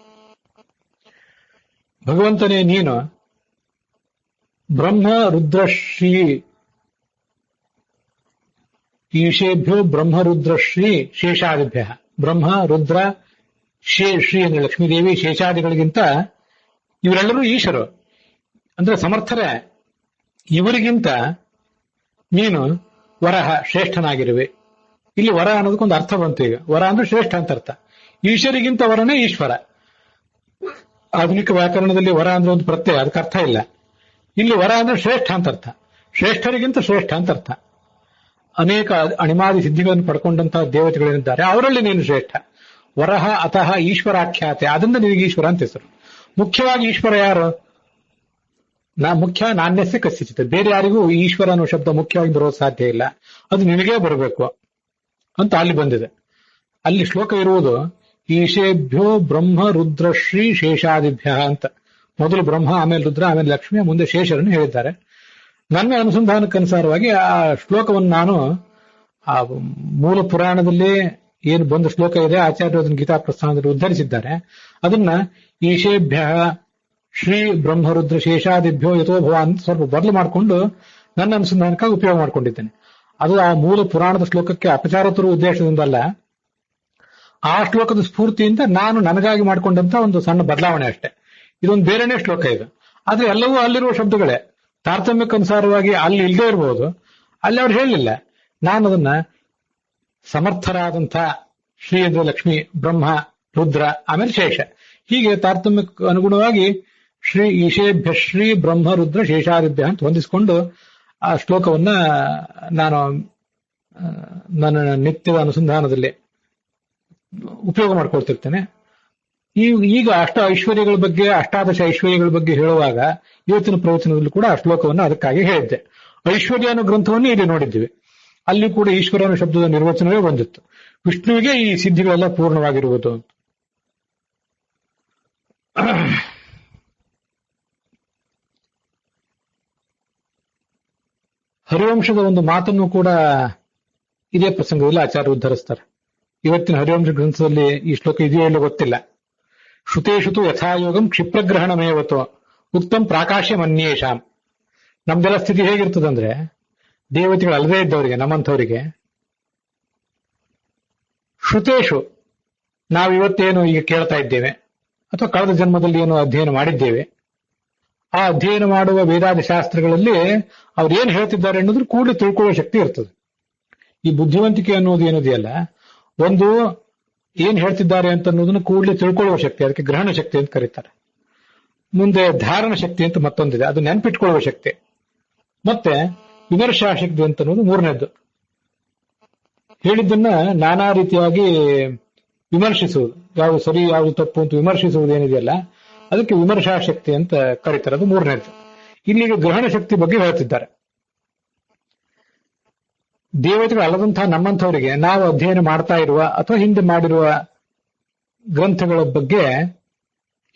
ಭಗವಂತನೇ ನೀನು ಬ್ರಹ್ಮ ರುದ್ರಶ್ರೀ ಈಶೇಭ್ಯೋ ಬ್ರಹ್ಮರುದ್ರಶ್ರೀ ಶೇಷಾದಿಭ್ಯ ಬ್ರಹ್ಮ, ರುದ್ರ, ಶ್ರೀ ಅಂದ್ರೆ ಲಕ್ಷ್ಮೀದೇವಿ, ಶೇಷಾದಿಗಳಿಗಿಂತ ಇವರೆಲ್ಲರೂ ಈಶ್ವರು ಅಂದ್ರೆ ಸಮರ್ಥರೇ. ಇವರಿಗಿಂತ ನೀನು ವರಹ ಶ್ರೇಷ್ಠನಾಗಿರುವೆ. ಇಲ್ಲಿ ವರ ಅನ್ನೋದಕ್ಕೊಂದು ಅರ್ಥ ಬಂತು. ಈಗ ವರ ಅಂದ್ರೆ ಶ್ರೇಷ್ಠ ಅಂತ ಅರ್ಥ. ಈಶ್ವರಿಗಿಂತ ವರನೇ ಈಶ್ವರ. ಆಧುನಿಕ ವ್ಯಾಕರಣದಲ್ಲಿ ವರ ಅಂದ್ರೆ ಒಂದು ಪ್ರತ್ಯಯ, ಅದಕ್ಕೆ ಅರ್ಥ ಇಲ್ಲ. ಇಲ್ಲಿ ವರ ಅಂದ್ರೆ ಶ್ರೇಷ್ಠ ಅಂತ ಅರ್ಥ. ಶ್ರೇಷ್ಠರಿಗಿಂತ ಶ್ರೇಷ್ಠ ಅಂತ ಅರ್ಥ. ಅನೇಕ ಅಣಿಮಾದಿ ಸಿದ್ಧಿಗಳನ್ನು ಪಡ್ಕೊಂಡಂತಹ ದೇವತೆಗಳೇನಿದ್ದಾರೆ ಅವರಲ್ಲಿ ನೀನು ಶ್ರೇಷ್ಠ. ವರಹ ಅತಃ ಈಶ್ವರಾಖ್ಯಾತೆ, ಅದರಿಂದ ನಿನಗೆ ಈಶ್ವರ ಅಂತ ಹೆಸರು. ಮುಖ್ಯವಾಗಿ ಈಶ್ವರ ಯಾರು? ಮುಖ್ಯ ನಾಣ್ಯಸ್ಯ ಕಸ್ಯಚಿತ್, ಬೇರೆ ಯಾರಿಗೂ ಈಶ್ವರ ಅನ್ನೋ ಶಬ್ದ ಮುಖ್ಯವಾಗಿ ಬರೋದು ಸಾಧ್ಯ ಇಲ್ಲ, ಅದು ನಿನಗೇ ಬರಬೇಕು ಅಂತ ಅಲ್ಲಿ ಬಂದಿದೆ. ಅಲ್ಲಿ ಶ್ಲೋಕ ಇರುವುದು ಈಶೇಭ್ಯೋ ಬ್ರಹ್ಮ ರುದ್ರ ಶ್ರೀ ಶೇಷಾದಿಭ್ಯ ಅಂತ. ಮೊದಲು ಬ್ರಹ್ಮ, ಆಮೇಲೆ ರುದ್ರ, ಆಮೇಲೆ ಲಕ್ಷ್ಮಿ, ಮುಂದೆ ಶೇಷರನ್ನು ಹೇಳಿದ್ದಾರೆ. ನನ್ನ ಅನುಸಂಧಾನಕ್ಕನುಸಾರವಾಗಿ ಆ ಶ್ಲೋಕವನ್ನು ನಾನು ಆ ಮೂಲ ಪುರಾಣದಲ್ಲಿ ಏನು ಬಂದ ಶ್ಲೋಕ ಇದೆ, ಆಚಾರ್ಯರು ಅದನ್ನು ಗೀತಾ ಪ್ರಸ್ಥಾನದಲ್ಲಿ ಉದ್ಧರಿಸಿದ್ದಾರೆ. ಅದನ್ನ ಈಶೇಭ್ಯ ಶ್ರೀ ಬ್ರಹ್ಮರುದ್ರ ಶೇಷಾದಿಭ್ಯೋ ಯಥೋ ಭವ ಅಂತ ಸ್ವಲ್ಪ ಬದಲು ಮಾಡಿಕೊಂಡು ನನ್ನ ಅನುಸಂಧಾನಕ್ಕಾಗಿ ಉಪಯೋಗ ಮಾಡ್ಕೊಂಡಿದ್ದೇನೆ. ಅದು ಆ ಮೂಲ ಪುರಾಣದ ಶ್ಲೋಕಕ್ಕೆ ಅಪಚಾರ ತರುವ ಉದ್ದೇಶದಿಂದಲ್ಲ, ಆ ಶ್ಲೋಕದ ಸ್ಫೂರ್ತಿಯಿಂದ ನಾನು ನನಗಾಗಿ ಮಾಡಿಕೊಂಡಂತ ಒಂದು ಸಣ್ಣ ಬದಲಾವಣೆ ಅಷ್ಟೇ. ಇದೊಂದು ಬೇರೆನೇ ಶ್ಲೋಕ ಇದು. ಆದ್ರೆ ಎಲ್ಲವೂ ಅಲ್ಲಿರುವ ಶಬ್ದಗಳೇ. ತಾರತಮ್ಯಕ್ಕನುಸಾರವಾಗಿ ಅಲ್ಲಿ ಇಲ್ಲದೆ ಇರಬಹುದು, ಅಲ್ಲಿ ಅವ್ರು ಹೇಳಲಿಲ್ಲ. ನಾನು ಅದನ್ನ ಸಮರ್ಥರಾದಂಥ ಶ್ರೀ ಅಂದ್ರೆ ಲಕ್ಷ್ಮಿ, ಬ್ರಹ್ಮ, ರುದ್ರ, ಆಮೇಲೆ ಶೇಷ, ಹೀಗೆ ತಾರತಮ್ಯಕ್ಕೆ ಅನುಗುಣವಾಗಿ ಶ್ರೀ ಈಶೇಭ್ಯ ಶ್ರೀ ಬ್ರಹ್ಮ ರುದ್ರ ಶೇಷಾದಿಭ್ಯ ಅಂತ ಹೊಂದಿಸಿಕೊಂಡು ಆ ಶ್ಲೋಕವನ್ನ ನಾನು ನನ್ನ ನಿತ್ಯದ ಅನುಸಂಧಾನದಲ್ಲಿ ಉಪಯೋಗ ಮಾಡ್ಕೊಳ್ತಿರ್ತೇನೆ. ಈಗ ಐಶ್ವರ್ಯಗಳ ಬಗ್ಗೆ, ಅಷ್ಟಾದಶ ಐಶ್ವರ್ಯಗಳ ಬಗ್ಗೆ ಹೇಳುವಾಗ ಇವತ್ತಿನ ಪ್ರವಚನದಲ್ಲೂ ಕೂಡ ಆ ಶ್ಲೋಕವನ್ನು ಅದಕ್ಕಾಗಿ ಹೇಳಿದ್ದೆ. ಐಶ್ವರ್ಯ ಅನ್ನೋ ಗ್ರಂಥವನ್ನು ಇಲ್ಲಿ ನೋಡಿದ್ದೀವಿ. ಅಲ್ಲಿ ಕೂಡ ಈಶ್ವರ ಅನ್ನೋ ಶಬ್ದದ ನಿರ್ವಚನವೇ ಬಂದಿತ್ತು. ವಿಷ್ಣುವಿಗೆ ಈ ಸಿದ್ಧಿಗಳೆಲ್ಲ ಪೂರ್ಣವಾಗಿರುವುದು ಅಂತ. ಹರಿವಂಶದ ಒಂದು ಮಾತನ್ನು ಕೂಡ ಇದೇ ಪ್ರಸಂಗದಲ್ಲಿ ಆಚಾರ್ಯ ಉದ್ಧರಿಸ್ತಾರೆ. ಇವತ್ತಿನ ಹರಿವಂಶ ಗ್ರಂಥದಲ್ಲಿ ಈ ಶ್ಲೋಕ ಇದೆಯೋ ಇಲ್ಲೋ ಗೊತ್ತಿಲ್ಲ. ಶ್ರುತೇಶುತು ಯಥಾಯೋಗಂ ಕ್ಷಿಪ್ರಗ್ರಹಣಮೇವತೋ ಉತ್ತಮ್ ಪ್ರಾಕಾಶ್ಯಮನ್ಯೇಷಾಂ. ನಮ್ದೆಲ್ಲ ಸ್ಥಿತಿ ಹೇಗಿರ್ತದಂದ್ರೆ, ದೇವತೆಗಳು ಅಲ್ಲದೇ ಇದ್ದವರಿಗೆ, ನಮ್ಮಂಥವರಿಗೆ ಶ್ರುತೇಶು ನಾವಿವತ್ತೇನು ಈಗ ಕೇಳ್ತಾ ಇದ್ದೇವೆ ಅಥವಾ ಕಳೆದ ಜನ್ಮದಲ್ಲಿ ಏನು ಅಧ್ಯಯನ ಮಾಡಿದ್ದೇವೆ, ಆ ಅಧ್ಯಯನ ಮಾಡುವ ವೇದಾದಿ ಶಾಸ್ತ್ರಗಳಲ್ಲಿ ಅವ್ರು ಏನ್ ಹೇಳ್ತಿದ್ದಾರೆ ಅನ್ನೋದ್ರ ಕೂಡಲೇ ತಿಳ್ಕೊಳ್ಳೋ ಶಕ್ತಿ ಇರ್ತದೆ. ಈ ಬುದ್ಧಿವಂತಿಕೆ ಅನ್ನೋದು ಏನಿದೆಯಲ್ಲ, ಒಂದು ಏನ್ ಹೇಳ್ತಿದ್ದಾರೆ ಅಂತ ಅನ್ನೋದನ್ನ ಕೂಡಲೇ ತಿಳ್ಕೊಳ್ಳುವ ಶಕ್ತಿ, ಅದಕ್ಕೆ ಗ್ರಹಣ ಶಕ್ತಿ ಅಂತ ಕರೀತಾರೆ. ಮುಂದೆ ಧಾರಣ ಶಕ್ತಿ ಅಂತ ಮತ್ತೊಂದಿದೆ, ಅದು ನೆನಪಿಟ್ಕೊಳ್ಳುವ ಶಕ್ತಿ. ಮತ್ತೆ ವಿಮರ್ಶಾ ಶಕ್ತಿ ಅಂತ ಅನ್ನೋದು ಮೂರನೇದ್ದು. ಹೇಳಿದ್ದನ್ನ ನಾನಾ ರೀತಿಯಾಗಿ ವಿಮರ್ಶಿಸುವುದು, ಯಾವುದು ಸರಿ ಯಾವುದು ತಪ್ಪು ಅಂತ ವಿಮರ್ಶಿಸುವುದು ಏನಿದೆಯಲ್ಲ, ಅದಕ್ಕೆ ವಿಮರ್ಶಾ ಶಕ್ತಿ ಅಂತ ಕರೀತಾರೆ, ಅದು ಮೂರನೇದ್ದು. ಇಲ್ಲಿಗ ಗ್ರಹಣ ಶಕ್ತಿ ಬಗ್ಗೆ ಹೇಳ್ತಿದ್ದಾರೆ. ದೇವತೆಗಳು ಅಲ್ಲದಂತಹ ನಮ್ಮಂಥವರಿಗೆ ನಾವು ಅಧ್ಯಯನ ಮಾಡ್ತಾ ಇರುವ ಅಥವಾ ಹಿಂದೆ ಮಾಡಿರುವ ಗ್ರಂಥಗಳ ಬಗ್ಗೆ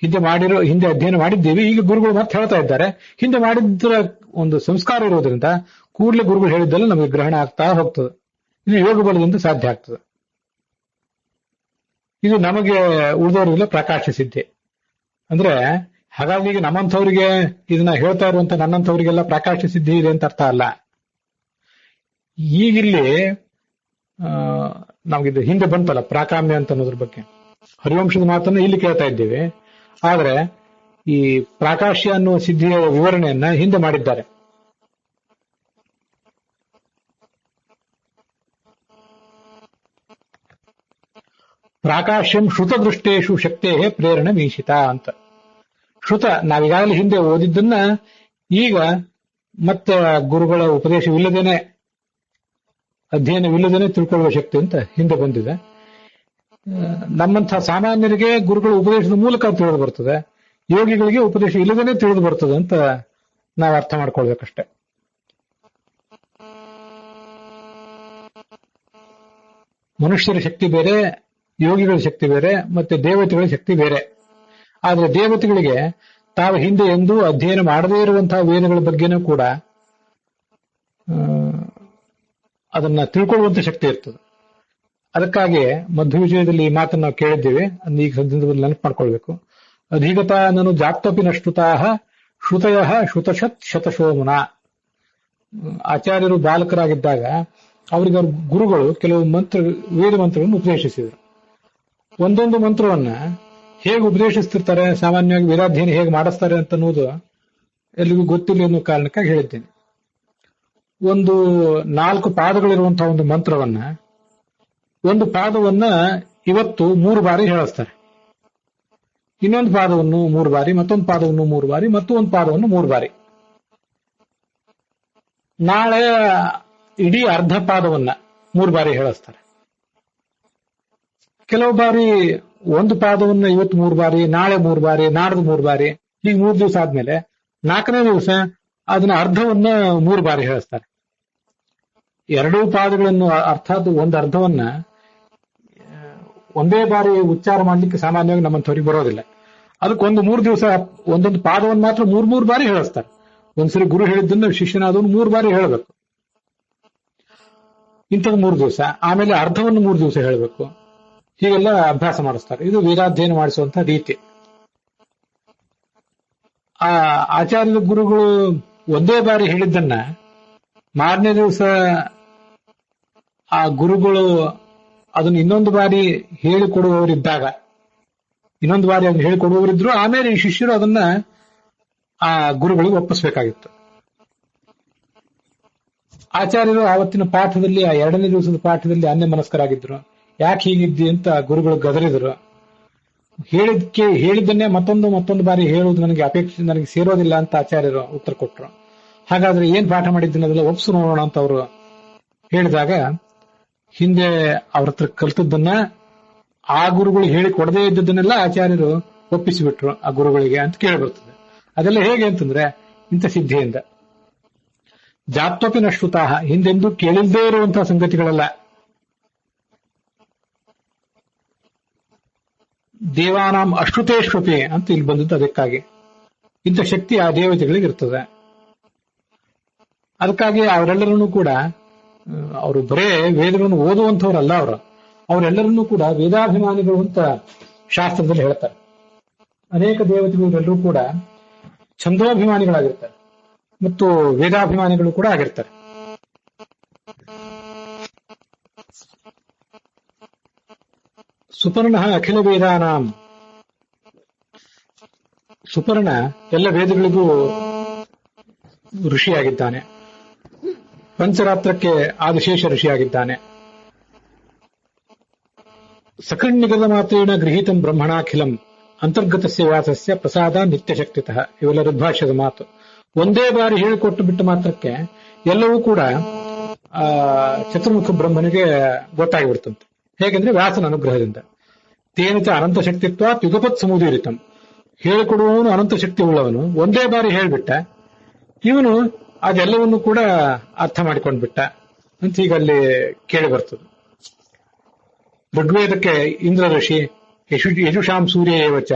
ಹಿಂದೆ ಅಧ್ಯಯನ ಮಾಡಿದ್ದೀವಿ. ಈಗ ಗುರುಗಳು ಮತ್ತೆ ಹೇಳ್ತಾ ಇದ್ದಾರೆ. ಹಿಂದೆ ಮಾಡಿದ್ರ ಒಂದು ಸಂಸ್ಕಾರ ಇರೋದ್ರಿಂದ ಕೂಡಲೇ ಗುರುಗಳು ಹೇಳಿದ್ದೆಲ್ಲ ನಮಗೆ ಗ್ರಹಣ ಆಗ್ತಾ ಹೋಗ್ತದೆ. ಇದು ಯೋಗ ಬಲದಿಂದ ಸಾಧ್ಯ ಆಗ್ತದೆ. ಇದು ನಮಗೆ ಉಳಿದವರಿಗೆಲ್ಲ ಪ್ರಕಾಶ ಸಿದ್ಧಿ. ಅಂದ್ರೆ ಹಾಗಾಗಿ ಈಗ ನಮ್ಮಂಥವರಿಗೆ ಇದನ್ನ ಹೇಳ್ತಾ ಇರುವಂತ ನನ್ನಂಥವರಿಗೆಲ್ಲ ಪ್ರಕಾಶ ಸಿದ್ಧಿ ಇದೆ ಅಂತ ಅರ್ಥ ಅಲ್ಲ. ಈಗಿಲ್ಲಿ ನಮಗಿದು ಹಿಂದೆ ಬಂತಲ್ಲ ಪ್ರಾಕಾಮ್ಯ ಅಂತ ಅನ್ನೋದ್ರ ಬಗ್ಗೆ, ಹರಿವಂಶದ ಮಾತನ್ನ ಇಲ್ಲಿ ಕೇಳ್ತಾ ಇದ್ದೇವೆ. ಆದ್ರೆ ಈ ಪ್ರಾಕಾಶ್ಯ ಅನ್ನುವ ಸಿದ್ಧಿಯ ವಿವರಣೆಯನ್ನ ಹಿಂದೆ ಮಾಡಿದ್ದಾರೆ. ಪ್ರಾಕಾಶ್ಯಂ ಶ್ರುತದೃಷ್ಟೇಶು ಶಕ್ತೇ ಪ್ರೇರಣೆ ಮೀಶಿತ ಅಂತ. ಶ್ರುತ ನಾವೀಗಾಗಲೇ ಹಿಂದೆ ಓದಿದ್ದನ್ನ ಈಗ ಮತ್ತೆ ಗುರುಗಳ ಉಪದೇಶವಿಲ್ಲದೇನೆ, ಅಧ್ಯಯನವಿಲ್ಲದೇನೆ ತಿಳ್ಕೊಳ್ಳುವ ಶಕ್ತಿ ಅಂತ ಹಿಂದೆ ಬಂದಿದೆ. ನಮ್ಮಂಥ ಸಾಮಾನ್ಯರಿಗೆ ಗುರುಗಳ ಉಪದೇಶದ ಮೂಲಕ ತಿಳಿದು ಬರ್ತದೆ, ಯೋಗಿಗಳಿಗೆ ಉಪದೇಶ ಇಲ್ಲದೇನೆ ತಿಳಿದು ಬರ್ತದೆ ಅಂತ ನಾವು ಅರ್ಥ ಮಾಡ್ಕೊಳ್ಬೇಕಷ್ಟೆ. ಮನುಷ್ಯರ ಶಕ್ತಿ ಬೇರೆ, ಯೋಗಿಗಳ ಶಕ್ತಿ ಬೇರೆ, ಮತ್ತೆ ದೇವತೆಗಳ ಶಕ್ತಿ ಬೇರೆ. ಆದ್ರೆ ದೇವತೆಗಳಿಗೆ ತಾವು ಹಿಂದೆ ಎಂದೂ ಅಧ್ಯಯನ ಮಾಡದೇ ಇರುವಂತಹ ವೇದಗಳ ಬಗ್ಗೆನೂ ಕೂಡ ಅದನ್ನ ತಿಳ್ಕೊಳ್ಳುವಂತ ಶಕ್ತಿ ಇರ್ತದೆ. ಅದಕ್ಕಾಗಿ ಮಧ್ವ ವಿಜಯದಲ್ಲಿ ಈ ಮಾತನ್ನು ನಾವು ಕೇಳಿದ್ದೇವೆ, ಅದನ್ನ ಈಗ ಸಂದರ್ಭದಲ್ಲಿ ನೆನಪು ಮಾಡ್ಕೊಳ್ಬೇಕು. ಅಧಿಗತ ನಾನು ಜಾಪ್ತಪಿನ ಶ್ರುತಾಹ ಶ್ರುತಯ ಶ್ರುತಶತ್ ಶತಶೋಮನ. ಆಚಾರ್ಯರು ಬಾಲಕರಾಗಿದ್ದಾಗ ಅವರಿಗೆ ಅವ್ರ ಗುರುಗಳು ಕೆಲವು ವೇದ ಮಂತ್ರಗಳನ್ನು ಉಪದೇಶಿಸಿದರು. ಒಂದೊಂದು ಮಂತ್ರವನ್ನ ಹೇಗೆ ಉಪದೇಶಿಸ್ತಿರ್ತಾರೆ, ಸಾಮಾನ್ಯವಾಗಿ ವೇದಾಧ್ಯಯನ ಹೇಗೆ ಮಾಡಿಸ್ತಾರೆ ಅಂತ ಅನ್ನೋದು ಎಲ್ಲಿಗೂ ಗೊತ್ತಿಲ್ಲ ಅನ್ನೋ ಕಾರಣಕ್ಕಾಗಿ ಹೇಳಿದ್ದೇನೆ. ಒಂದು 4 ಪಾದಗಳಿರುವಂತಹ ಒಂದು ಮಂತ್ರವನ್ನ, ಒಂದು ಪಾದವನ್ನ ಇವತ್ತು 3 ಬಾರಿ ಹೇಳಿಸ್ತಾರೆ, ಇನ್ನೊಂದು ಪಾದವನ್ನು 3 ಬಾರಿ, ಮತ್ತೊಂದು ಪಾದವನ್ನು 3 ಬಾರಿ, ಮತ್ತು ಒಂದು ಪಾದವನ್ನು 3 ಬಾರಿ. ನಾಳೆ ಇಡೀ ಅರ್ಧ ಪಾದವನ್ನ 3 ಬಾರಿ ಹೇಳಿಸ್ತಾರೆ. ಕೆಲವು ಬಾರಿ ಒಂದು ಪಾದವನ್ನ ಇವತ್ತು 3 ಬಾರಿ, ನಾಳೆ 3 ಬಾರಿ, ನಾಡ್ದು 3 ಬಾರಿ, ಹೀಗೆ 3 ದಿವಸ ಆದ್ಮೇಲೆ 4ನೇ ದಿವಸ ಅದನ್ನ ಅರ್ಧವನ್ನ 3 ಬಾರಿ ಹೇಳಿಸ್ತಾರೆ. 2 ಪಾದಗಳನ್ನು ಅರ್ಥಾತ್ ಒಂದು ಅರ್ಧವನ್ನ ಒಂದೇ ಬಾರಿ ಉಚ್ಚಾರ ಮಾಡ್ಲಿಕ್ಕೆ ಸಾಮಾನ್ಯವಾಗಿ ನಮ್ಮಂಥವ್ರಿಗೆ ಬರೋದಿಲ್ಲ. ಅದಕ್ಕೊಂದು 3 ದಿವಸ ಒಂದೊಂದು ಪಾದವನ್ನು ಮಾತ್ರ 3 ಬಾರಿ ಹೇಳಿಸ್ತಾರೆ. ಒಂದ್ಸರಿ ಗುರು ಹೇಳಿದ್ದನ್ನು ಶಿಷ್ಯನಾದವನು 3 ಬಾರಿ ಹೇಳಬೇಕು. ಇಂಥದ್ದು 3 ದಿವಸ, ಆಮೇಲೆ ಅರ್ಧವನ್ನು 3 ದಿವಸ ಹೇಳಬೇಕು. ಹೀಗೆಲ್ಲ ಅಭ್ಯಾಸ ಮಾಡಿಸ್ತಾರೆ. ಇದು ವೇದಾಧ್ಯಯನ ಮಾಡಿಸುವಂತ ರೀತಿ. ಆ ಆಚಾರ್ಯ ಗುರುಗಳು ಒಂದೇ ಬಾರಿ ಹೇಳಿದ್ದನ್ನ ಮಾರನೇ ದಿವಸ ಆ ಗುರುಗಳು ಅದನ್ನು ಇನ್ನೊಂದು ಬಾರಿ ಹೇಳಿಕೊಡುವವರಿದ್ದಾಗ, ಇನ್ನೊಂದು ಬಾರಿ ಅದನ್ನು ಹೇಳಿಕೊಡುವವರಿದ್ರು, ಆಮೇಲೆ ಈ ಶಿಷ್ಯರು ಅದನ್ನ ಆ ಗುರುಗಳಿಗೆ ಒಪ್ಪಿಸ್ಬೇಕಾಗಿತ್ತು. ಆಚಾರ್ಯರು ಆವತ್ತಿನ ಪಾಠದಲ್ಲಿ, ಆ 2ನೇ ದಿವಸದ ಪಾಠದಲ್ಲಿ ಅನ್ಯಮನಸ್ಕರಾಗಿದ್ರು. ಯಾಕೆ ಹೀಗಿದ್ದಿ ಅಂತ ಗುರುಗಳು ಗದರಿದ್ರು. ಹೇಳಿದ್ದನ್ನೇ ಮತ್ತೊಂದು ಬಾರಿ ಹೇಳುವುದು ನನಗೆ ಸೇರೋದಿಲ್ಲ ಅಂತ ಆಚಾರ್ಯರು ಉತ್ತರ ಕೊಟ್ರು. ಹಾಗಾದ್ರೆ ಏನ್ ಪಾಠ ಮಾಡಿದ್ದೀನಿ ಅದೆಲ್ಲ ಒಪ್ಸು ನೋಡೋಣ ಅಂತ ಅವರು ಹೇಳಿದಾಗ, ಹಿಂದೆ ಅವ್ರ ಹತ್ರ ಕಲ್ತದ್ದನ್ನ ಆ ಗುರುಗಳು ಹೇಳಿ ಕೊಡದೇ ಇದ್ದದನ್ನೆಲ್ಲ ಆಚಾರ್ಯರು ಒಪ್ಪಿಸಿಬಿಟ್ರು ಆ ಗುರುಗಳಿಗೆ ಅಂತ ಕೇಳಿಬರ್ತದೆ. ಅದೆಲ್ಲ ಹೇಗೆ ಅಂತಂದ್ರೆ ಇಂಥ ಸಿದ್ಧಿಯಿಂದ. ಜಾತ್ವಪಿ ನಶ್ರುತಾಹ, ಹಿಂದೆಂದೂ ಕೇಳಿಲ್ಲದೇ ಇರುವಂತಹ ಸಂಗತಿಗಳೆಲ್ಲ. ದೇವಾನಾಂ ಅಶ್ರುತೇಶ್ವಪಿ ಅಂತ ಇಲ್ಲಿ ಬಂದದ್ದು ಅದಕ್ಕಾಗಿ. ಇಂಥ ಶಕ್ತಿ ಆ ದೇವತೆಗಳಿಗೆ ಇರ್ತದೆ. ಅದಕ್ಕಾಗಿ ಅವರೆಲ್ಲರನ್ನೂ ಕೂಡ, ಅವರು ಬರೇ ವೇದಗಳನ್ನು ಓದುವಂಥವ್ರಲ್ಲ, ಅವರೆಲ್ಲರನ್ನೂ ಕೂಡ ವೇದಾಭಿಮಾನಿಗಳು ಅಂತ ಶಾಸ್ತ್ರದಲ್ಲಿ ಹೇಳ್ತಾರೆ. ಅನೇಕ ದೇವತೆಗಳೆಲ್ಲರೂ ಕೂಡ ಛಂದೋಭಿಮಾನಿಗಳಾಗಿರ್ತಾರೆ ಮತ್ತು ವೇದಾಭಿಮಾನಿಗಳು ಕೂಡ ಆಗಿರ್ತಾರೆ. ಸುಪರ್ಣ ಅಖಿಲ ವೇದಾನಾಂ, ಸುಪರ್ಣ ಎಲ್ಲ ವೇದಗಳಿಗೂ ಋಷಿಯಾಗಿದ್ದಾನೆ. ಪಂಚರಾತ್ರಕ್ಕೆ ಆದಿಶೇಷ ಋಷಿಯಾಗಿದ್ದಾನೆ. ಸಕರ್ಣಿಗದ ಮಾತ್ರೇಣ ಗೃಹೀತಂ ಬ್ರಹ್ಮಣಾಖಿಲಂ ಅಂತರ್ಗತಸ್ಯ ವ್ಯಾಸಸ್ಯ ಪ್ರಸಾದ ನಿತ್ಯಶಕ್ತಿತಃ. ಇವೆಲ್ಲ ಋಗ್ಭಾಷ್ಯದ ಮಾತು. ಒಂದೇ ಬಾರಿ ಹೇಳಿಕೊಟ್ಟು ಬಿಟ್ಟ ಮಾತ್ರಕ್ಕೆ ಎಲ್ಲವೂ ಕೂಡ ಚತುರ್ಮುಖ ಬ್ರಹ್ಮನಿಗೆ ಗೊತ್ತಾಗಿಬಿಡ್ತಂತೆ. ಹೇಗೆಂದ್ರೆ ವ್ಯಾಸನ ಅನುಗ್ರಹದಿಂದ. ತೇನಿತ ಅನಂತ ಶಕ್ತಿತ್ವ ಯುಗಪತ್ ಸಮುದೀರಿತಂ, ಹೇಳಿಕೊಡುವವನು ಅನಂತ ಶಕ್ತಿ ಉಳ್ಳವನು. ಒಂದೇ ಬಾರಿ ಹೇಳ್ಬಿಟ್ಟ, ಇವನು ಅದೆಲ್ಲವನ್ನು ಕೂಡ ಅರ್ಥ ಮಾಡಿಕೊಂಡ್ಬಿಟ್ಟ ಅಂತ ಈಗ ಅಲ್ಲಿ ಕೇಳಿ ಬರ್ತದೆ. ಋಗ್ವೇದಕ್ಕೆ ಇಂದ್ರ ಋಷಿ, ಯಜುಷಾಂ ಸೂರ್ಯ ಏವಚ,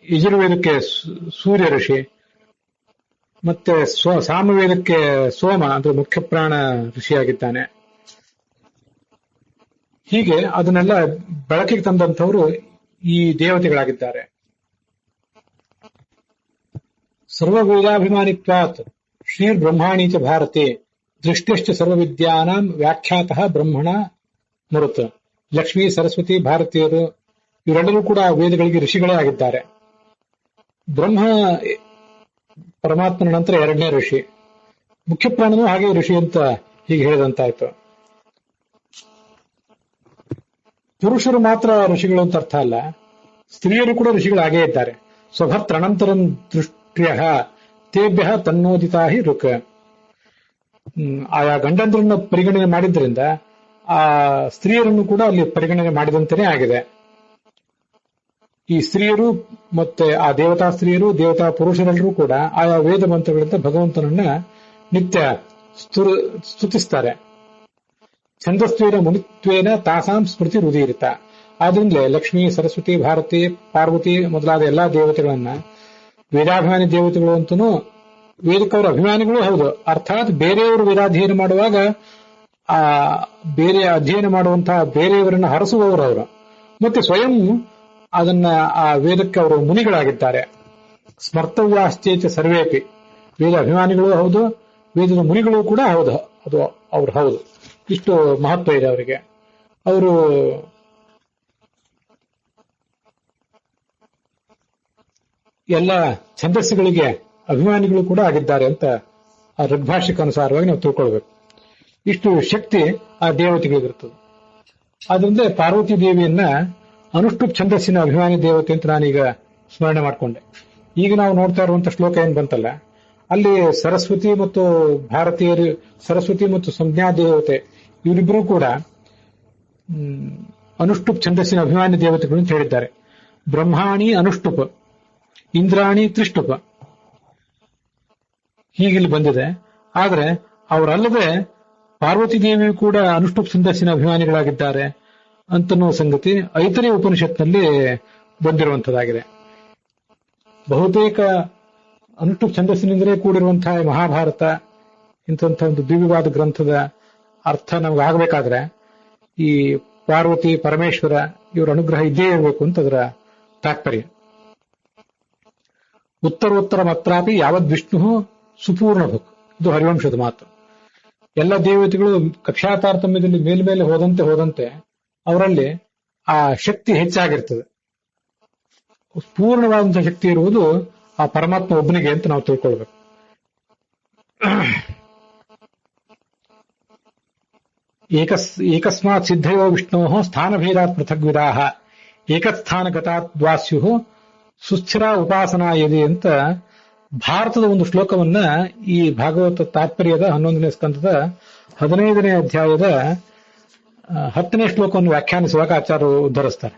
ಯಜುರ್ವೇದಕ್ಕೆ ಸೂರ್ಯ ಋಷಿ, ಮತ್ತೆ ಸಾಮವೇದಕ್ಕೆ ಸೋಮ ಅಂದ್ರೆ ಮುಖ್ಯ ಪ್ರಾಣ ಋಷಿಯಾಗಿದ್ದಾನೆ. ಹೀಗೆ ಅದನ್ನೆಲ್ಲ ಬೆಳಕಿಗೆ ತಂದಂಥವರು ಈ ದೇವತೆಗಳಾಗಿದ್ದಾರೆ. ಸರ್ವವೇದಾಭಿಮಾನಿತ್ವಾತ್ ಶ್ರೀರ್ ಬ್ರಹ್ಮಾಣಿ ಚ ಭಾರತೆ ದೃಷ್ಟಿಶ್ಚ ಸರ್ವವಿದ್ಯಾನಾಂ ವ್ಯಾಖ್ಯಾತಃ ಬ್ರಹ್ಮಣ ಮರುತ್. ಲಕ್ಷ್ಮೀ, ಸರಸ್ವತಿ, ಭಾರತೀಯರು ಇವರೆಲ್ಲರೂ ಕೂಡ ವೇದಗಳಿಗೆ ಋಷಿಗಳೇ ಆಗಿದ್ದಾರೆ. ಬ್ರಹ್ಮ ಪರಮಾತ್ಮನ ನಂತರ 2ನೇ ಋಷಿ, ಮುಖ್ಯ ಪ್ರಾಣನೂ ಹಾಗೆ ಋಷಿ ಅಂತ ಹೀಗೆ ಹೇಳಿದಂತಾಯ್ತು. ಪುರುಷರು ಮಾತ್ರ ಋಷಿಗಳು ಅಂತ ಅರ್ಥ ಅಲ್ಲ, ಸ್ತ್ರೀಯರು ಕೂಡ ಋಷಿಗಳಾಗೇ ಇದ್ದಾರೆ. ಸ್ವಭರ್ತನಂತರಂ ದೃಷ್ಟ್ಯ ತೇಭ್ಯ ತನ್ನೋದಿತಾ ಹಿ ಋಕ್. ಆಯಾ ಗಂಡಂದ್ರನ್ನ ಪರಿಗಣನೆ ಮಾಡಿದ್ರಿಂದ ಆ ಸ್ತ್ರೀಯರನ್ನು ಕೂಡ ಅಲ್ಲಿ ಪರಿಗಣನೆ ಮಾಡಿದಂತೆಯೇ ಆಗಿದೆ. ಈ ಸ್ತ್ರೀಯರು ಮತ್ತೆ ಆ ದೇವತಾ ಸ್ತ್ರೀಯರು, ದೇವತಾ ಪುರುಷರೆಲ್ಲರೂ ಕೂಡ ಆಯಾ ವೇದ ಮಂತ್ರಗಳಿಂದ ಭಗವಂತನನ್ನ ನಿತ್ಯ ಸ್ತುತಿಸ್ತಾರೆ. ಛಂದಸ್ವೇನ ಮುನಿತ್ವೇನ ತಾಸಾಂ ಸ್ಮೃತಿ ರುದೀರಿತ. ಆದ್ರಿಂದಲೇ ಲಕ್ಷ್ಮೀ, ಸರಸ್ವತಿ, ಭಾರತಿ, ಪಾರ್ವತಿ ಮೊದಲಾದ ಎಲ್ಲಾ ದೇವತೆಗಳನ್ನ ವೇದಾಭಿಮಾನಿ ದೇವತೆಗಳು ಅಂತನೂ, ವೇದಕ್ಕವರ ಅಭಿಮಾನಿಗಳು ಹೌದು. ಅರ್ಥಾತ್ ಬೇರೆಯವರು ವೇದಾಧ್ಯಯನ ಮಾಡುವಾಗ ಆ ಬೇರೆ ಅಧ್ಯಯನ ಮಾಡುವಂತಹ ಬೇರೆಯವರನ್ನ ಹರಸುವವರು ಅವರು. ಮತ್ತೆ ಸ್ವಯಂ ಅದನ್ನ ಆ ವೇದಕ್ಕೆ ಅವರು ಮುನಿಗಳಾಗಿದ್ದಾರೆ. ಸ್ಮರ್ತವ್ಯಾಶ್ಚೇಚ ಸರ್ವೇಪಿ, ವೇದ ಅಭಿಮಾನಿಗಳು ಹೌದು, ವೇದದ ಮುನಿಗಳು ಕೂಡ ಹೌದು, ಅದು ಅವ್ರು ಹೌದು. ಇಷ್ಟು ಮಹತ್ವ ಇದೆ ಅವರಿಗೆ. ಅವರು ಎಲ್ಲ ಛಂದಸ್ಸುಗಳಿಗೆ ಅಭಿಮಾನಿಗಳು ಕೂಡ ಆಗಿದ್ದಾರೆ ಅಂತ ಆ ಋಗ್ಭಾಷೆಗೆ ಅನುಸಾರವಾಗಿ ನಾವು ತಿಳ್ಕೊಳ್ಬೇಕು. ಇಷ್ಟು ಶಕ್ತಿ ಆ ದೇವತೆಗಳಿಗಿರ್ತದೆ. ಆದ್ರಿಂದ ಪಾರ್ವತಿ ದೇವಿಯನ್ನ ಅನುಷ್ಠುಪ್ ಛಂದಸ್ಸಿನ ಅಭಿಮಾನಿ ದೇವತೆ ಅಂತ ನಾನೀಗ ಸ್ಮರಣೆ ಮಾಡಿಕೊಂಡೆ. ಈಗ ನಾವು ನೋಡ್ತಾ ಇರುವಂತಹ ಶ್ಲೋಕ ಏನ್ ಬಂತಲ್ಲ, ಅಲ್ಲಿ ಸರಸ್ವತಿ ಮತ್ತು ಭಾರತೀಯರು, ಸರಸ್ವತಿ ಮತ್ತು ಸಂಜ್ಞಾ ದೇವತೆ ಇವರಿಬ್ಬರೂ ಕೂಡ ಅನುಷ್ಠುಪ್ ಛಂದಸ್ಸಿನ ಅಭಿಮಾನಿ ದೇವತೆಗಳು ಅಂತ ಹೇಳಿದ್ದಾರೆ. ಬ್ರಹ್ಮಾಣಿ ಅನುಷ್ಠುಪ್, ಇಂದ್ರಾಣಿ ತ್ರಿಷ್ಠುಪ್, ಹೀಗಿಲ್ಲಿ ಬಂದಿದೆ. ಆದ್ರೆ ಅವರಲ್ಲದೆ ಪಾರ್ವತಿ ದೇವಿಯು ಕೂಡ ಅನುಷ್ಠುಪ್ ಛಂದಸ್ಸಿನ ಅಭಿಮಾನಿಗಳಾಗಿದ್ದಾರೆ ಅಂತನ್ನೋ ಸಂಗತಿ ಐತರೇಯ ಉಪನಿಷತ್ನಲ್ಲಿ ಬಂದಿರುವಂತದ್ದಾಗಿದೆ. ಬಹುತೇಕ ಅನುಷ್ಠುಪ್ ಛಂದಸ್ಸಿನಿಂದಲೇ ಕೂಡಿರುವಂತಹ ಮಹಾಭಾರತ ಇಂತಹ ಒಂದು ದಿವ್ಯವಾದ ಗ್ರಂಥದ ಅರ್ಥ ನಮ್ಗೆ ಆಗಬೇಕಾದ್ರೆ ಈ ಪಾರ್ವತಿ ಪರಮೇಶ್ವರ ಇವರ ಅನುಗ್ರಹ ಇದ್ದೇ ಇರಬೇಕು ಅಂತ ಅದರ ತಾತ್ಪರ್ಯ. ಉತ್ತರೋತ್ತರ ಮಾತ್ರಾಪಿ ಯಾವದ್ ವಿಷ್ಣು ಸುಪೂರ್ಣ ಭುಕ್, ಇದು ಹರಿವಂಶದ ಮಾತು. ಎಲ್ಲ ದೇವತೆಗಳು ಕಕ್ಷಾ ತಾರತಮ್ಯದಲ್ಲಿ ಮೇಲ್ಮೇಲೆ ಹೋದಂತೆ ಅವರಲ್ಲಿ ಆ ಶಕ್ತಿ ಹೆಚ್ಚಾಗಿರ್ತದೆ. ಪೂರ್ಣವಾದಂತಹ ಶಕ್ತಿ ಇರುವುದು ಆ ಪರಮಾತ್ಮ ಒಬ್ಬನಿಗೆ ಅಂತ ನಾವು ತಿಳ್ಕೊಳ್ಬೇಕು. ಏಕಸ್ಮಾತ್ ಸಿದ್ಧಯೋ ವಿಷ್ಣೋ ಸ್ಥಾನಭೇದಾತ್ ಪೃಥಗ್ವಿದಾಹ ಏಕಸ್ಥಾನಗತಾತ್ ದ್ವಾಸ್ಯು ಸುಸ್ಥಿರ ಉಪಾಸನಾ ಯದಿ ಅಂತ ಭಾರತದ ಒಂದು ಶ್ಲೋಕವನ್ನ ಈ ಭಾಗವತ ತಾತ್ಪರ್ಯದ 11ನೇ ಸ್ಕಂದದ 15ನೇ ಅಧ್ಯಾಯದ 10ನೇ ಶ್ಲೋಕವನ್ನು ವ್ಯಾಖ್ಯಾನಿಸುವಾಗ ಆಚಾರ್ಯರು ಉದ್ಧರಿಸ್ತಾರೆ.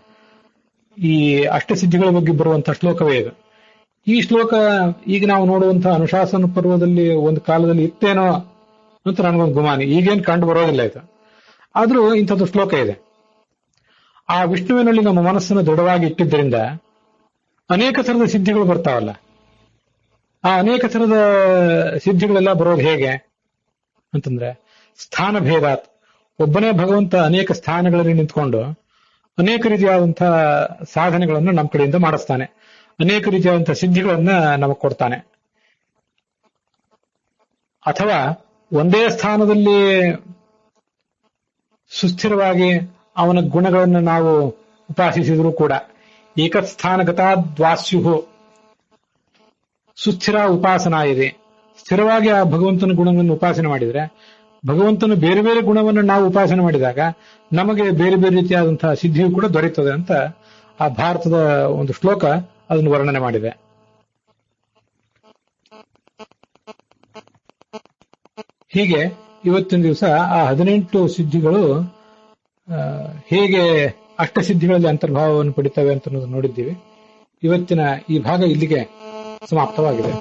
ಈ ಅಷ್ಟಸಿದ್ಧಿಗಳ ಬಗ್ಗೆ ಬರುವಂತಹ ಶ್ಲೋಕವೇ ಇದು. ಈ ಶ್ಲೋಕ ಈಗ ನಾವು ನೋಡುವಂತಹ ಅನುಶಾಸನ ಪರ್ವದಲ್ಲಿ ಒಂದು ಕಾಲದಲ್ಲಿ ಇತ್ತೇನೋ ಅಂತ ನನಗೊಂದು ಗುಮಾನಿ, ಈಗೇನು ಕಂಡು ಬರೋದಿಲ್ಲ ಇದು. ಆದ್ರೂ ಇಂಥದ್ದು ಶ್ಲೋಕ ಇದೆ. ಆ ವಿಷ್ಣುವಿನಲ್ಲಿ ನಮ್ಮ ಮನಸ್ಸನ್ನು ದೃಢವಾಗಿ ಇಟ್ಟಿದ್ದರಿಂದ ಅನೇಕ ಥರದ ಸಿದ್ಧಿಗಳು ಬರ್ತಾವಲ್ಲ, ಆ ಅನೇಕ ಥರದ ಸಿದ್ಧಿಗಳೆಲ್ಲ ಬರೋದು ಹೇಗೆ ಅಂತಂದ್ರೆ ಸ್ಥಾನ ಭೇದಾತ್, ಒಬ್ಬನೇ ಭಗವಂತ ಅನೇಕ ಸ್ಥಾನಗಳಲ್ಲಿ ನಿಂತ್ಕೊಂಡು ಅನೇಕ ರೀತಿಯಾದಂತಹ ಸಾಧನೆಗಳನ್ನು ನಮ್ಮ ಕಡೆಯಿಂದ ಮಾಡಿಸ್ತಾನೆ, ಅನೇಕ ರೀತಿಯಾದಂತಹ ಸಿದ್ಧಿಗಳನ್ನ ನಮಗೆ ಕೊಡ್ತಾನೆ. ಅಥವಾ ಒಂದೇ ಸ್ಥಾನದಲ್ಲಿ ಸುಸ್ಥಿರವಾಗಿ ಅವನ ಗುಣಗಳನ್ನು ನಾವು ಉಪಾಸಿಸಿದರೂ ಕೂಡ ಏಕಸ್ಥಾನಗತಾ ದ್ವಾಸ್ಯು ಸುಸ್ಥಿರ ಉಪಾಸನಾ ಇದೆ. ಸ್ಥಿರವಾಗಿ ಆ ಭಗವಂತನ ಗುಣಗಳನ್ನು ಉಪಾಸನೆ ಮಾಡಿದ್ರೆ, ಭಗವಂತನ ಬೇರೆ ಬೇರೆ ಗುಣವನ್ನು ನಾವು ಉಪಾಸನೆ ಮಾಡಿದಾಗ ನಮಗೆ ಬೇರೆ ಬೇರೆ ರೀತಿಯಾದಂತಹ ಸಿದ್ಧಿಯು ಕೂಡ ದೊರೆಯುತ್ತದೆ ಅಂತ ಆ ಭಾರತದ ಒಂದು ಶ್ಲೋಕ ಅದನ್ನು ವರ್ಣನೆ ಮಾಡಿದೆ. ಹೀಗೆ ಇವತ್ತಿನ ದಿವಸ ಆ 18 ಸಿದ್ಧಿಗಳು ಹೇಗೆ ಅಷ್ಟಸಿದ್ಧಿಗಳಲ್ಲಿ ಅಂತರ್ಭಾವವನ್ನು ಪಡಿತವೆ ಅಂತ ನೋಡಿದ್ದೀವಿ. ಇವತ್ತಿನ ಈ ಭಾಗ ಇಲ್ಲಿಗೆ ಸಮಾಪ್ತವಾಗಿದೆ.